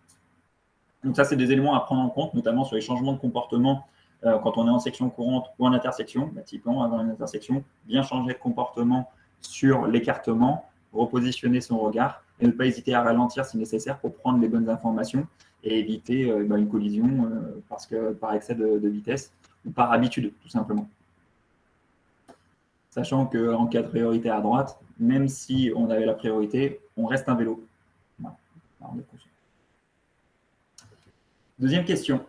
Donc ça, c'est des éléments à prendre en compte, notamment sur les changements de comportement quand on est en section courante ou en intersection. Typiquement, avant une intersection, bien changer de comportement sur l'écartement, repositionner son regard et ne pas hésiter à ralentir si nécessaire pour prendre les bonnes informations et éviter une collision par excès de vitesse ou par habitude, tout simplement. Sachant qu'en cas de priorité à droite, même si on avait la priorité, on reste un vélo. Voilà. Alors, on est conscient. Deuxième question.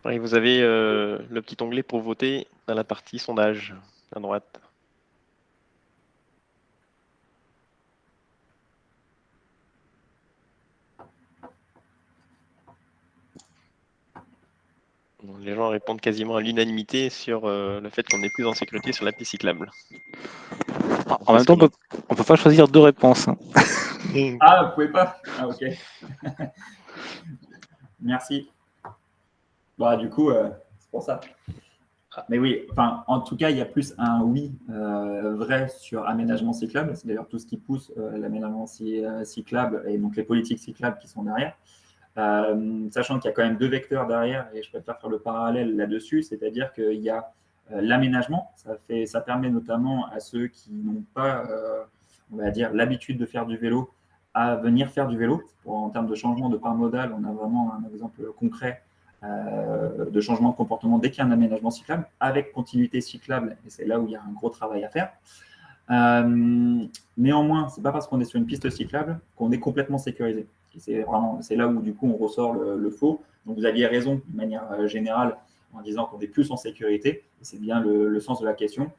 Pareil, vous avez le petit onglet pour voter dans la partie sondage à droite. Les gens répondent quasiment à l'unanimité sur le fait qu'on est plus en sécurité sur la piste cyclable. En même temps, on peut pas choisir deux réponses. Ah, vous pouvez pas? Ah, ok. Merci. Du coup, c'est pour ça. Mais oui, en tout cas, il y a plus un oui vrai sur aménagement cyclable. C'est d'ailleurs tout ce qui pousse l'aménagement cyclable et donc les politiques cyclables qui sont derrière. Sachant qu'il y a quand même deux vecteurs derrière, et je préfère faire le parallèle là-dessus, c'est-à-dire qu'il y a l'aménagement. Ça permet notamment à ceux qui n'ont pas, on va dire, l'habitude de faire du vélo à venir faire du vélo. En termes de changement de part modale, on a vraiment un exemple concret de changement de comportement dès qu'il y a un aménagement cyclable, avec continuité cyclable, et c'est là où il y a un gros travail à faire. Néanmoins, ce n'est pas parce qu'on est sur une piste cyclable qu'on est complètement sécurisé. C'est là où du coup on ressort le faux. Donc vous aviez raison de manière générale en disant qu'on est plus en sécurité, et c'est bien le sens de la question.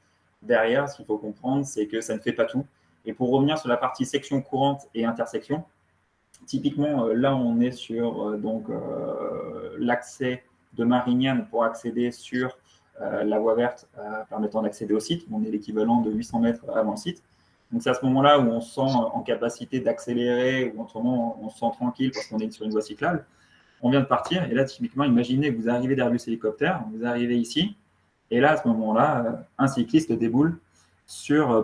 Derrière, ce qu'il faut comprendre, c'est que ça ne fait pas tout. Et pour revenir sur la partie section courante et intersection, typiquement, là, on est sur l'accès de Marignane pour accéder sur la voie verte permettant d'accéder au site. On est l'équivalent de 800 mètres avant le site. Donc, c'est à ce moment-là où on se sent en capacité d'accélérer ou autrement, on se sent tranquille parce qu'on est sur une voie cyclable. On vient de partir et là, typiquement, imaginez que vous arrivez d'Airbus Hélicoptère, vous arrivez ici et là, à ce moment-là, un cycliste déboule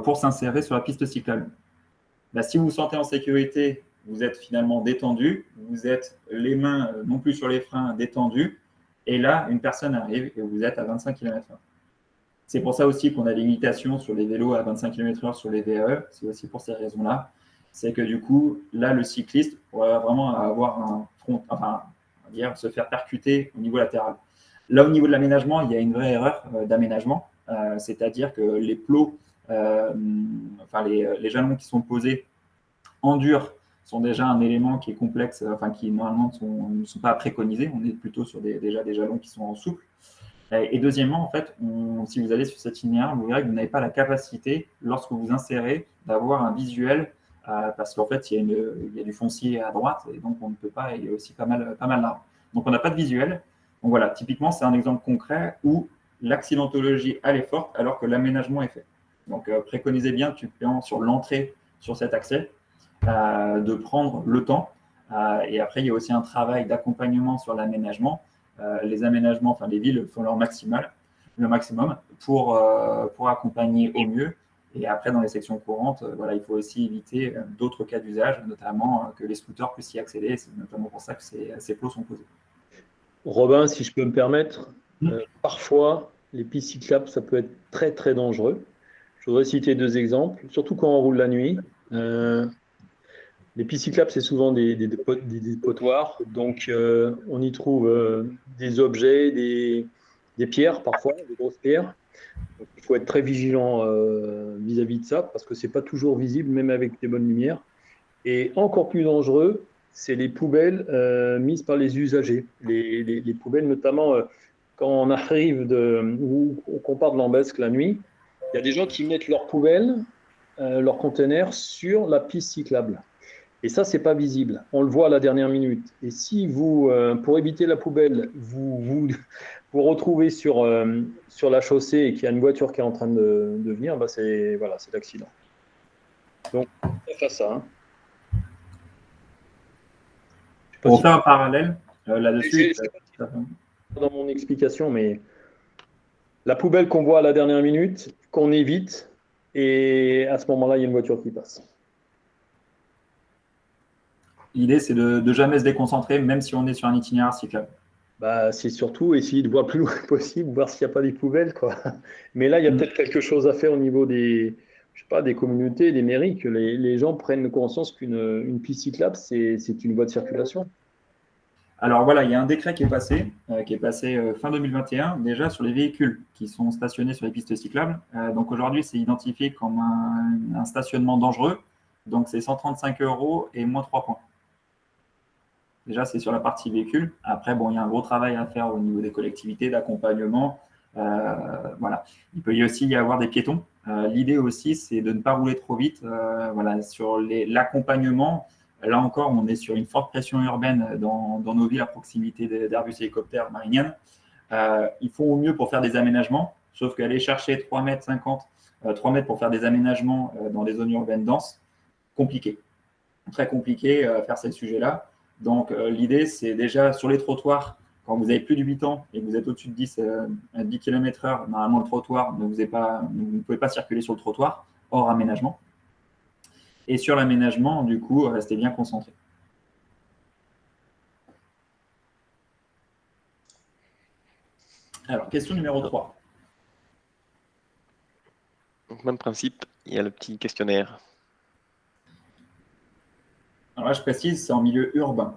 pour s'insérer sur la piste cyclable. Si vous vous sentez en sécurité, vous êtes finalement détendu, vous êtes les mains non plus sur les freins détendues, et là, une personne arrive et vous êtes à 25 km/h. C'est pour ça aussi qu'on a des limitations sur les vélos à 25 km/h sur les VAE. C'est aussi pour ces raisons-là. C'est que du coup, là, le cycliste pourrait vraiment avoir un front, enfin, on va dire, se faire percuter au niveau latéral. Là, au niveau de l'aménagement, il y a une vraie erreur d'aménagement, c'est-à-dire que les plots, enfin les jalons qui sont posés en dur sont déjà un élément qui est complexe, enfin qui normalement ne sont pas préconisés. On est plutôt sur déjà des jalons qui sont en souple. Et deuxièmement, en fait, si vous allez sur cet itinéraire, vous verrez que vous n'avez pas la capacité, lorsque vous insérez, d'avoir un visuel, parce qu'en fait, il y a du foncier à droite, et donc on ne peut pas, il y a aussi pas mal d'arbres. Donc on n'a pas de visuel. Donc voilà, typiquement, c'est un exemple concret où l'accidentologie, elle est forte, alors que l'aménagement est fait. Donc préconisez bien, sur l'entrée sur cet accès, de prendre le temps. Et après, il y a aussi un travail d'accompagnement sur l'aménagement. Les aménagements, enfin les villes font le maximum pour accompagner au mieux. Et après, dans les sections courantes, voilà, il faut aussi éviter d'autres cas d'usage, notamment que les scooters puissent y accéder. C'est notamment pour ça que ces plots sont posés. Robin, si je peux me permettre, parfois, les pistes cyclables, ça peut être très, très dangereux. Je voudrais citer 2 exemples, surtout quand on roule la nuit. Les pistes cyclables, c'est souvent des dépotoirs. Donc, on y trouve des objets, des pierres parfois, des grosses pierres. Donc, il faut être très vigilant vis-à-vis de ça parce que ce n'est pas toujours visible, même avec des bonnes lumières. Et encore plus dangereux, c'est les poubelles mises par les usagers. Les poubelles, notamment quand on arrive ou qu'on part de Lambesc la nuit, il y a des gens qui mettent leurs poubelles, leurs conteneurs sur la piste cyclable. Et ça, ce n'est pas visible. On le voit à la dernière minute. Et si vous, pour éviter la poubelle, vous retrouvez sur la chaussée et qu'il y a une voiture qui est en train de venir, bah c'est l'accident. Donc, faire ça. Hein. Pour faire un parallèle là-dessus. Dans mon explication, mais la poubelle qu'on voit à la dernière minute, qu'on évite, et à ce moment-là, il y a une voiture qui passe. L'idée, c'est de jamais se déconcentrer, même si on est sur un itinéraire cyclable. Bah, c'est surtout essayer de voir le plus loin possible, voir s'il n'y a pas des poubelles, quoi. Mais là, il y a peut-être quelque chose à faire au niveau des communautés, des mairies, que les gens prennent conscience qu'une piste cyclable, c'est une voie de circulation. Alors voilà, il y a un décret qui est passé fin 2021, déjà sur les véhicules qui sont stationnés sur les pistes cyclables. Donc aujourd'hui, c'est identifié comme un stationnement dangereux. Donc c'est 135 € et moins 3 points. Déjà, c'est sur la partie véhicule. Après, bon, il y a un gros travail à faire au niveau des collectivités, d'accompagnement. Voilà. Il peut aussi y avoir des piétons. L'idée aussi, c'est de ne pas rouler trop vite. Voilà. Sur l'accompagnement, là encore, on est sur une forte pression urbaine dans nos villes à proximité d'Airbus Hélicoptère Marinienne. Ils font au mieux pour faire des aménagements, sauf qu'aller chercher 3 mètres 50, 3 mètres pour faire des aménagements dans des zones urbaines denses, compliqué. Très compliqué à faire ces sujets-là. Donc, l'idée, c'est déjà sur les trottoirs, quand vous avez plus de 8 ans et que vous êtes au-dessus de 10 km/h, normalement, le trottoir, vous ne pouvez pas circuler sur le trottoir, hors aménagement. Et sur l'aménagement, du coup, restez bien concentrés. Alors, question numéro 3. Donc, même principe, il y a le petit questionnaire. Alors là, je précise, c'est en milieu urbain.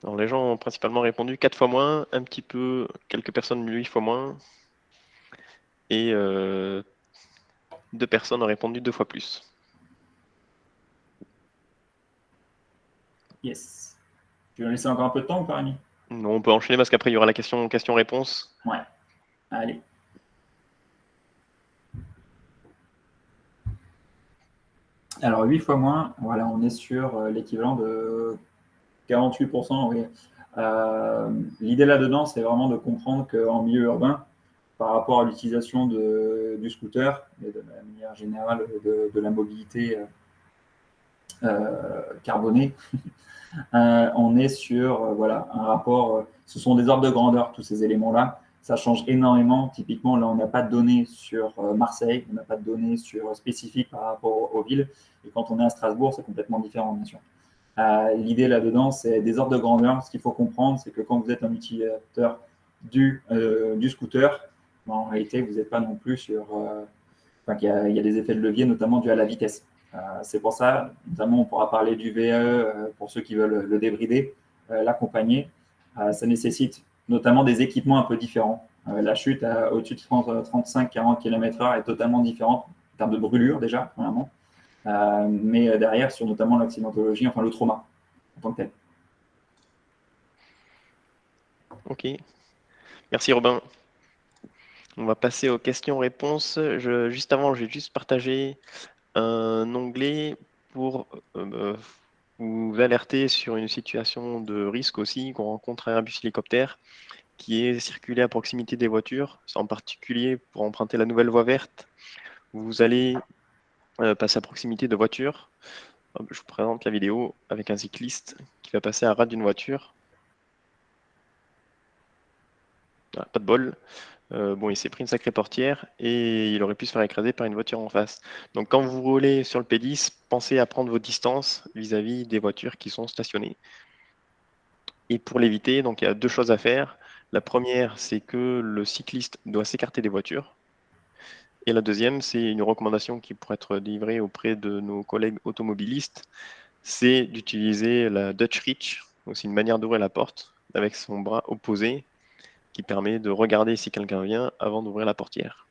Alors, les gens ont principalement répondu 4 fois moins, un petit peu, quelques personnes 8 fois moins, et 2 personnes ont répondu 2 fois plus. Yes. Tu veux laisser encore un peu de temps ou pas, Rémi? Non, on peut enchaîner parce qu'après, il y aura la question-réponse. Ouais. Allez. Alors, 8 fois moins, voilà, on est sur l'équivalent de 48%. Oui. L'idée là-dedans, c'est vraiment de comprendre qu'en milieu urbain, par rapport à l'utilisation du scooter et de la manière générale de la mobilité carbonée, on est sur voilà, un rapport, ce sont des ordres de grandeur, tous ces éléments-là. Ça change énormément. Typiquement, là, on n'a pas de données sur Marseille, on n'a pas de données spécifiques par rapport aux villes. Et quand on est à Strasbourg, c'est complètement différent, bien sûr. L'idée là-dedans, c'est des ordres de grandeur. Ce qu'il faut comprendre, c'est que quand vous êtes un utilisateur du scooter, en réalité, vous n'êtes pas non plus sur... il y a des effets de levier, notamment dû à la vitesse. C'est pour ça, notamment, on pourra parler du VE pour ceux qui veulent le débrider, l'accompagner. Ça nécessite notamment des équipements un peu différents. La chute au-dessus de 35-40 km/h est totalement différente en termes de brûlure déjà, premièrement. Mais derrière, sur notamment l'accidentologie, enfin le trauma en tant que tel. Ok. Merci Robin. On va passer aux questions-réponses. Juste avant, j'ai juste partagé un onglet pour vous alerter sur une situation de risque aussi qu'on rencontre à un bus hélicoptère qui est circulé à proximité des voitures, en particulier pour emprunter la nouvelle voie verte. Vous allez passer à proximité de voitures. Je vous présente la vidéo avec un cycliste qui va passer à ras d'une voiture. Ah, pas de bol. Bon, il s'est pris une sacrée portière et il aurait pu se faire écraser par une voiture en face. Donc quand vous roulez sur le P10, pensez à prendre vos distances vis-à-vis des voitures qui sont stationnées. Et pour l'éviter, donc il y a deux choses à faire. La première, c'est que le cycliste doit s'écarter des voitures. Et la deuxième, c'est une recommandation qui pourrait être livrée auprès de nos collègues automobilistes, c'est d'utiliser la Dutch Reach, aussi une manière d'ouvrir la porte avec son bras opposé, qui permet de regarder si quelqu'un vient avant d'ouvrir la portière.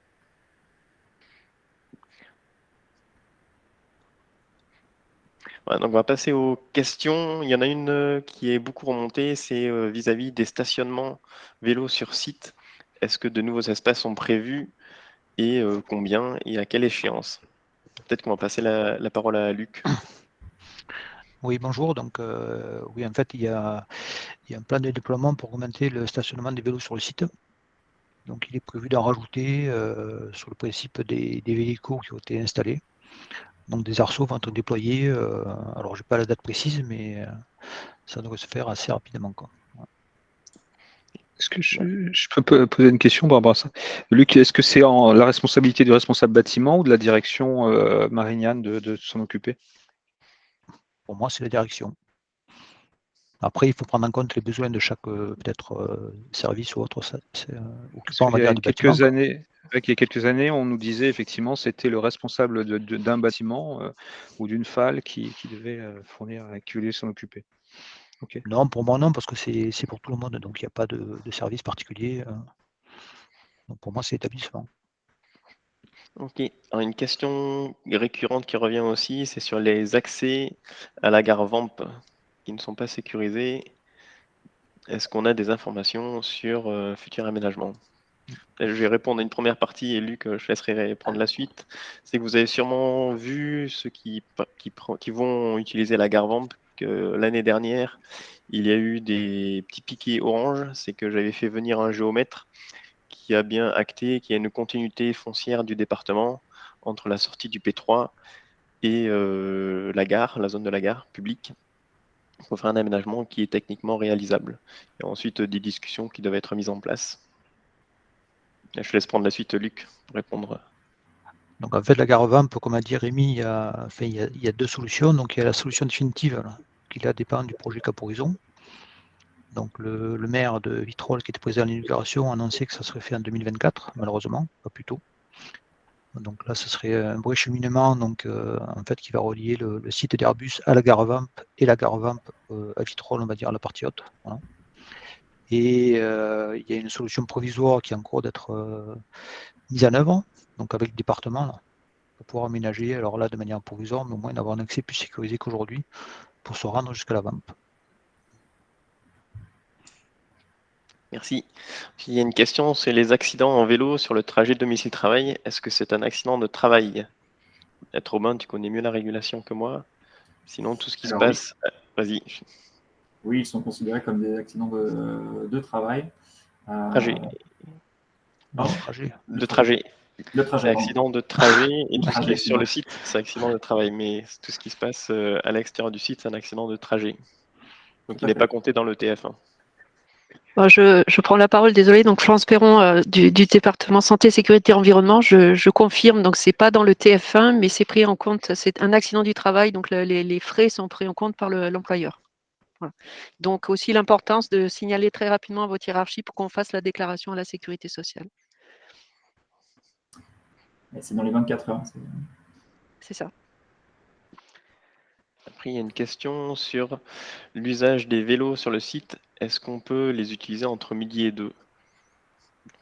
Voilà, donc on va passer aux questions. Il y en a une qui est beaucoup remontée, c'est vis-à-vis des stationnements vélos sur site. Est-ce que de nouveaux espaces sont prévus et combien et à quelle échéance? Peut-être qu'on va passer la parole à Luc. Oui, bonjour. Donc, oui, en fait, il y a un plan de déploiement pour augmenter le stationnement des vélos sur le site. Donc, il est prévu d'en rajouter sur le principe des véhicules qui ont été installés. Donc, des arceaux vont être déployés. Alors, je n'ai pas la date précise, mais ça devrait se faire assez rapidement, quoi. Est-ce que je peux poser une question par rapport à ça? Luc, est-ce que c'est la responsabilité du responsable bâtiment ou de la direction Marignane de s'en occuper? Pour moi, c'est la direction. Après, il faut prendre en compte les besoins de chaque peut-être service ou autre occupant Il y a du bâtiment. il y a quelques années, on nous disait effectivement c'était le responsable d'un bâtiment ou d'une falle qui devait fournir, qui voulait s'en occuper. Okay. Non, pour moi non, parce que c'est pour tout le monde, donc il n'y a pas de service particulier. Donc pour moi, c'est établissement. Ok. Alors, une question récurrente qui revient aussi, c'est sur les accès à la gare Vamp qui ne sont pas sécurisés. Est-ce qu'on a des informations sur futur aménagement? Je vais répondre à une première partie et Luc, je laisserai prendre la suite. C'est que vous avez sûrement vu ceux qui vont utiliser la gare Vamp que l'année dernière, il y a eu des petits piquets orange. C'est que j'avais fait venir un géomètre qui a bien acté qu'il y a une continuité foncière du département entre la sortie du P3 et la gare, la zone de la gare publique, pour faire un aménagement qui est techniquement réalisable. Et ensuite, des discussions qui doivent être mises en place. Je laisse prendre la suite, Luc, pour répondre. Donc en fait, la gare Vamp, comme a dit Rémi, il y a deux solutions. Donc il y a la solution définitive là, qui là dépend du projet Cap Horizon. Donc le maire de Vitrolles, qui était présent à l'inauguration, a annoncé que ça serait fait en 2024, malheureusement, pas plus tôt. Donc là, ce serait un vrai cheminement donc, en fait, qui va relier le site d'Airbus à la gare Vamp et la gare Vamp à Vitrolles, on va dire, à la partie haute. Voilà. Et il y a une solution provisoire qui est en cours d'être mise en œuvre, donc avec le département, là, pour pouvoir aménager, alors là, de manière provisoire, mais au moins d'avoir un accès plus sécurisé qu'aujourd'hui pour se rendre jusqu'à la Vamp. Merci. Il y a une question, c'est les accidents en vélo sur le trajet domicile-travail. Est-ce que c'est un accident de travail? Peut-être Robin, tu connais mieux la régulation que moi. Sinon, tout ce qui se passe... Vas-y. Oui, ils sont considérés comme des accidents de travail. Trajet. Trajet. De trajet. Le trajet. Accident de trajet et tout ce qui est sur le site, c'est accident de travail. Mais tout ce qui se passe à l'extérieur du site, c'est un accident de trajet. Donc il n'est pas compté dans le TF1. Bon, je prends la parole, désolé. Donc Florence Perron du département santé, sécurité, environnement. Je confirme. Donc c'est pas dans le TF1, mais c'est pris en compte. C'est un accident du travail, donc les frais sont pris en compte par l'employeur. Voilà. Donc aussi l'importance de signaler très rapidement à votre hiérarchie pour qu'on fasse la déclaration à la sécurité sociale. C'est dans les 24 heures. C'est ça. Après, il y a une question sur l'usage des vélos sur le site. Est-ce qu'on peut les utiliser entre midi et 2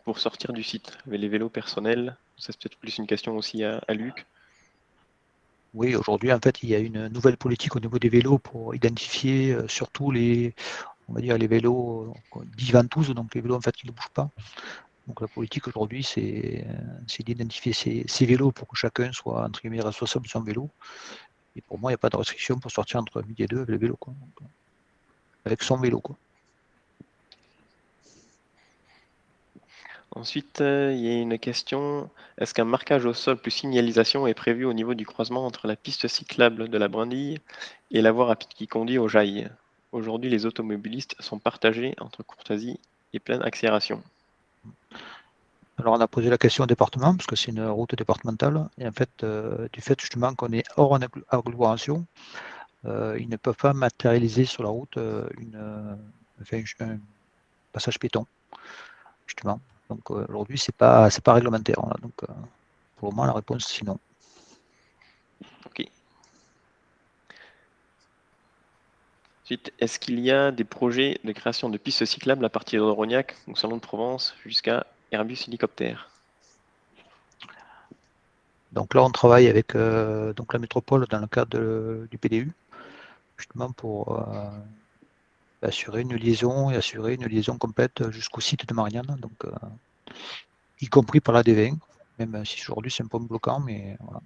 pour sortir du site? Les vélos personnels, ça c'est peut-être plus une question aussi à Luc. Oui, aujourd'hui, en fait, il y a une nouvelle politique au niveau des vélos pour identifier surtout on va dire les vélos dits ventouses, donc les vélos en fait qui ne bougent pas. Donc la politique aujourd'hui, c'est d'identifier ces vélos pour que chacun soit entre guillemets responsable de son vélo. Et pour moi, il n'y a pas de restriction pour sortir entre midi et 2 avec le vélo, quoi. Donc, avec son vélo, quoi. Ensuite, il y a une question. Est-ce qu'un marquage au sol plus signalisation est prévu au niveau du croisement entre la piste cyclable de la Brindille et la voie rapide qui conduit au Jail? Aujourd'hui, les automobilistes sont partagés entre courtoisie et pleine accélération. Alors on a posé la question au département, parce que c'est une route départementale, et en fait, du fait justement qu'on est hors en agglomération, ils ne peuvent pas matérialiser sur la route un passage piéton, justement. Donc aujourd'hui, c'est pas réglementaire. Hein. Donc pour le moment, la réponse c'est non. Ok. Ensuite, est-ce qu'il y a des projets de création de pistes cyclables à partir de Rognac, ou Salon de Provence, jusqu'à Airbus Hélicoptère? Donc là, on travaille avec donc la métropole dans le cadre du PDU, justement pour assurer une liaison et assurer une liaison complète jusqu'au site de Marianne, donc y compris par la D20, même si aujourd'hui c'est un peu bloquant, mais voilà.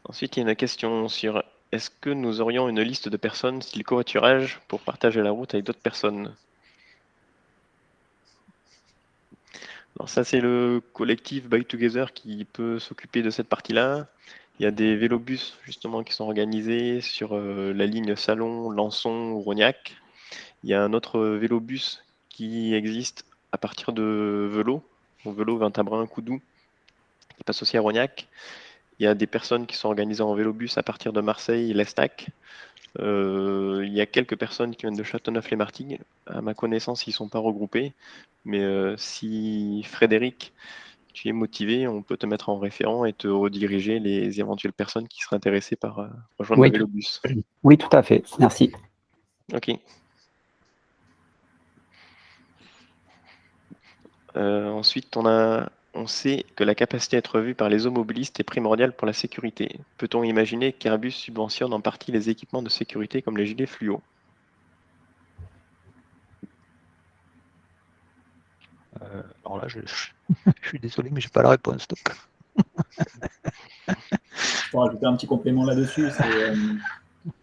Ensuite, il y a une question sur est-ce que nous aurions une liste de personnes style covoiturage pour partager la route avec d'autres personnes? Alors ça, c'est le collectif Bike Together qui peut s'occuper de cette partie-là. Il y a des vélobus justement qui sont organisés sur la ligne Salon, Lançon, Rognac. Il y a un autre vélobus qui existe à partir de Velo, au Velo Vintabrin, Coudou, qui passe aussi à Rognac. Il y a des personnes qui sont organisées en vélobus à partir de Marseille et l'Estac. Il y a quelques personnes qui viennent de Châteauneuf-les-Martigues. À ma connaissance, ils ne sont pas regroupés. Mais si Frédéric, tu es motivé, on peut te mettre en référent et te rediriger les éventuelles personnes qui seraient intéressées par rejoindre le vélobus. Oui, tout à fait. Merci. Ok. Ensuite, on sait que la capacité à être vue par les automobilistes est primordiale pour la sécurité. Peut-on imaginer qu'Airbus subventionne en partie les équipements de sécurité comme les gilets fluo? Alors là, je suis désolé, mais je n'ai pas la réponse. Donc. Pour ajouter un petit complément là-dessus,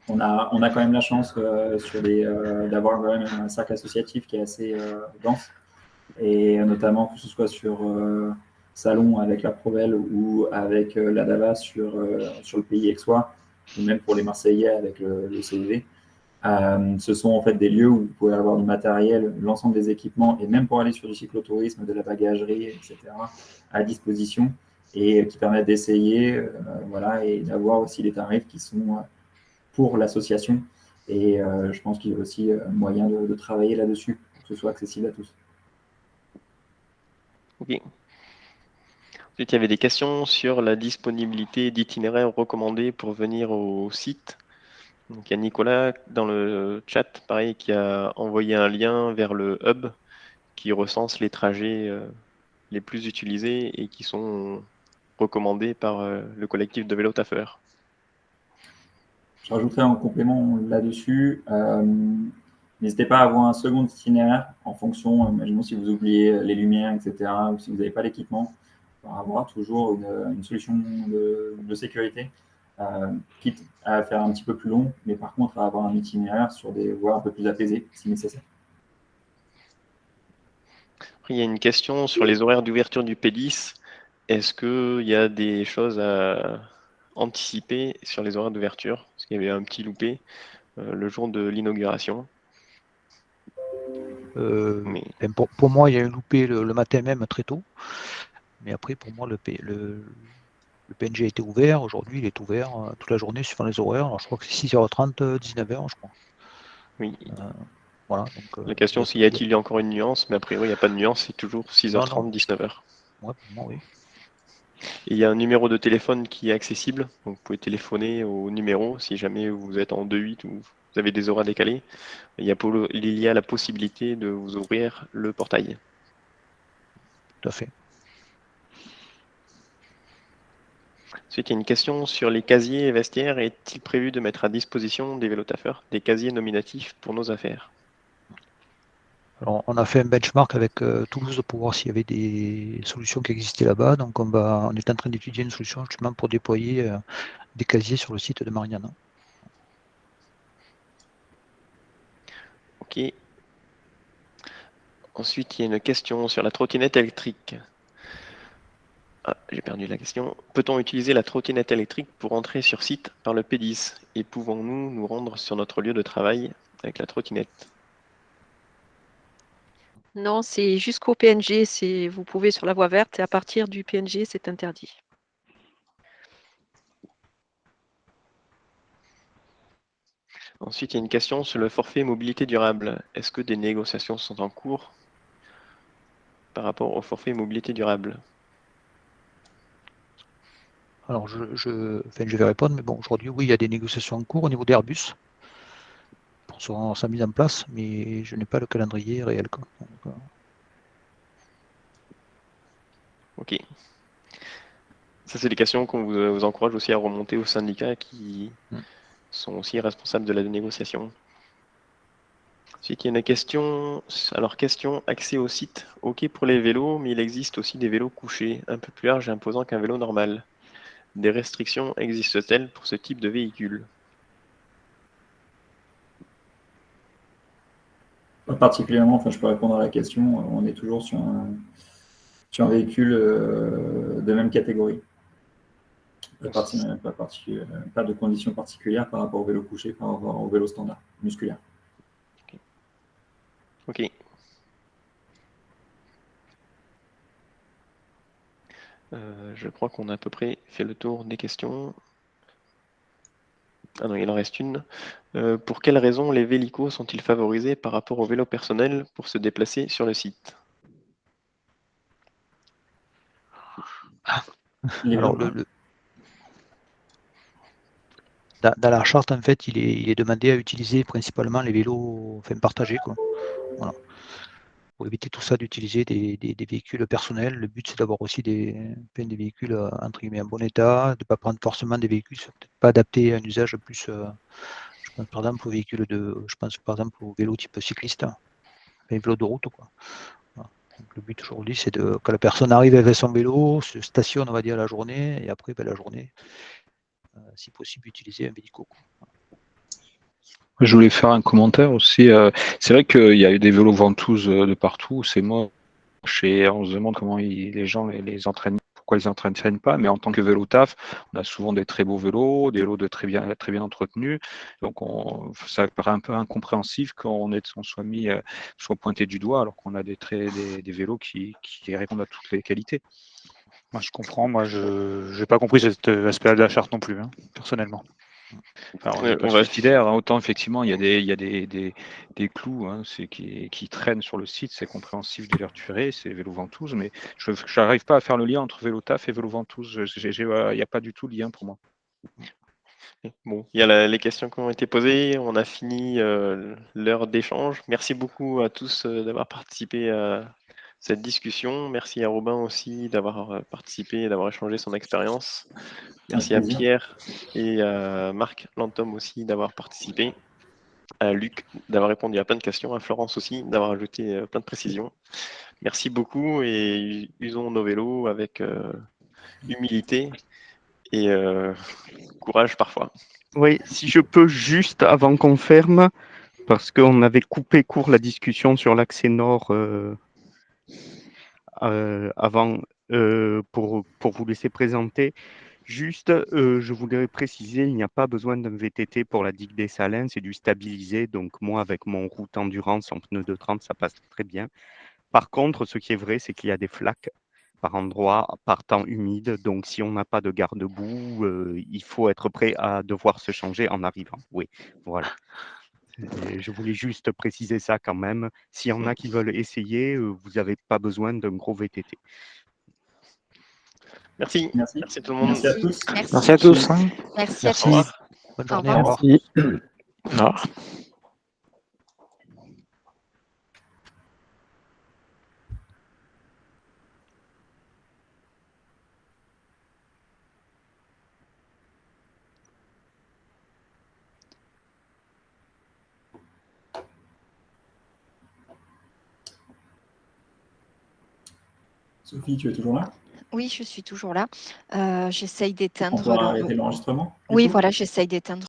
on a quand même la chance d'avoir quand même un cercle associatif qui est assez dense, et notamment que ce soit sur Salon avec la Provel ou avec la DAVA sur le pays aixois, ou même pour les Marseillais avec le CEV. Ce sont en fait des lieux où vous pouvez avoir du matériel, l'ensemble des équipements, et même pour aller sur du cyclotourisme, de la bagagerie, etc., à disposition, et qui permettent d'essayer voilà, et d'avoir aussi des tarifs qui sont pour l'association. Et je pense qu'il y a aussi moyen de travailler là-dessus pour que ce soit accessible à tous. Ok. Ensuite, il y avait des questions sur la disponibilité d'itinéraires recommandés pour venir au site. Donc, il y a Nicolas dans le chat, pareil, qui a envoyé un lien vers le hub qui recense les trajets les plus utilisés et qui sont recommandés par le collectif de vélo taffeurs. Je rajouterai un complément là-dessus. N'hésitez pas à avoir un second itinéraire en fonction, imaginons si vous oubliez les lumières, etc., ou si vous n'avez pas l'équipement, pour avoir toujours une solution de sécurité, quitte à faire un petit peu plus long, mais par contre à avoir un itinéraire sur des voies un peu plus apaisées si nécessaire. Après, il y a une question sur les horaires d'ouverture du P10. Est-ce qu'il y a des choses à anticiper sur les horaires d'ouverture? Parce qu'il y avait un petit loupé. le jour de l'inauguration. Mais Pour moi, il y a eu loupé le matin même très tôt. Mais après, pour moi, le PNG a été ouvert. Aujourd'hui, il est ouvert toute la journée suivant les horaires. Alors, je crois que c'est 6h30, 19h, je crois. oui. Voilà, donc, La question, c'est y a-t-il encore une nuance? Mais a priori, il n'y a pas de nuance, c'est toujours 6h30, 19h. Ouais, pour moi, oui. Et il y a un numéro de téléphone qui est accessible. Donc, vous pouvez téléphoner au numéro si jamais vous êtes en 2-8 ou vous avez des horaires décalés. Il y a la possibilité de vous ouvrir le portail. Tout à fait. Ensuite, il y a une question sur les casiers et vestiaires. Est-il prévu de mettre à disposition des vélotaffeurs des casiers nominatifs pour nos affaires? Alors, on a fait un benchmark avec Toulouse pour voir s'il y avait des solutions qui existaient là-bas. Donc, on est en train d'étudier une solution justement pour déployer des casiers sur le site de Marignane. Ok. Ensuite, il y a une question sur la trottinette électrique. Ah, j'ai perdu la question. Peut-on utiliser la trottinette électrique pour entrer sur site par le P10? Et pouvons-nous nous rendre sur notre lieu de travail avec la trottinette? Non, c'est jusqu'au PNG, vous pouvez sur la voie verte, et à partir du PNG, c'est interdit. Ensuite, il y a une question sur le forfait mobilité durable. Est-ce que des négociations sont en cours par rapport au forfait mobilité durable? Alors, je vais répondre, mais bon, aujourd'hui, oui, il y a des négociations en cours au niveau d'Airbus pour sa mise en place, mais je n'ai pas le calendrier réel. Donc, ok. Ça, c'est des questions qu'on vous encourage aussi à remonter aux syndicats qui sont aussi responsables de la négociation. Ensuite, il y a une question. Alors, question accès au site. Ok pour les vélos, mais il existe aussi des vélos couchés, un peu plus larges et imposants qu'un vélo normal. Des restrictions existent-elles pour ce type de véhicule? Pas particulièrement, enfin, je peux répondre à la question. On est toujours sur un véhicule de même catégorie. Pas de conditions particulières par rapport au vélo couché, par rapport au vélo standard, musculaire. Ok. Je crois qu'on a à peu près fait le tour des questions. Ah non, il en reste une. Pour quelles raisons les vélicos sont-ils favorisés par rapport au vélo personnel pour se déplacer sur le site? Alors, dans la charte, en fait, il est demandé à utiliser principalement les vélos partagés, quoi. Voilà. Pour éviter tout ça, d'utiliser des véhicules personnels. Le but, c'est d'avoir aussi des véhicules entre guillemets en bon état, de ne pas prendre forcément des véhicules peut-être pas adaptés à un usage plus. Je pense par exemple aux véhicules aux vélos type cycliste, les vélos de route, quoi. Voilà. Donc, le but aujourd'hui, c'est que la personne arrive avec son vélo, se stationne, on va dire, la journée, et après, la journée, si possible, utiliser un véhicule. Je voulais faire un commentaire aussi. C'est vrai qu'il y a eu des vélos ventouses de partout, c'est moche et on se demande comment les gens les entraînent, pourquoi ils ne entraînent pas. Mais en tant que vélo taf, on a souvent des très beaux vélos, des vélos très bien entretenus. Donc ça paraît un peu incompréhensif qu'on soit pointé du doigt alors qu'on a des vélos qui répondent à toutes les qualités. Moi, je comprends. Moi, je n'ai pas compris cet aspect de la charte non plus, personnellement. Alors, je pas suicidaire, hein. Autant effectivement, il y a des clous qui traînent sur le site, c'est compréhensif de les retirer, c'est vélo ventouse, mais je n'arrive pas à faire le lien entre vélo taf et vélo ventouse. Il n'y a pas du tout de lien pour moi. Bon, il y a les questions qui ont été posées, on a fini l'heure d'échange. Merci beaucoup à tous d'avoir participé à cette discussion. Merci à Robin aussi d'avoir participé et d'avoir échangé son expérience. Merci à Pierre et à Marc Lantom aussi d'avoir participé. À Luc d'avoir répondu à plein de questions, à Florence aussi d'avoir ajouté plein de précisions. Merci beaucoup et usons nos vélos avec humilité et courage parfois. Oui, si je peux juste avant qu'on ferme, parce qu'on avait coupé court la discussion sur l'accès nord avant pour vous laisser présenter. Juste, je voudrais préciser, il n'y a pas besoin d'un VTT pour la digue des Salins, c'est du stabilisé. Donc moi, avec mon route endurance en pneu de 30, ça passe très bien. Par contre, ce qui est vrai, c'est qu'il y a des flaques par endroits, par temps humide. Donc si on n'a pas de garde-boue, il faut être prêt à devoir se changer en arrivant. Oui, voilà. Et je voulais juste préciser ça quand même. S'il y en a qui veulent essayer, vous n'avez pas besoin d'un gros VTT. Merci. Merci. Merci tout le monde. Merci à tous. Merci. Merci à tous. hein. Merci à Au tous. revoir. Bonne Au journée. revoir. Au revoir. Merci. Au revoir. Sophie, tu es toujours là? Oui, je suis toujours là. J'essaye On d'éteindre peut arrêter l'enregistrement? Oui, voilà, j'essaye d'éteindre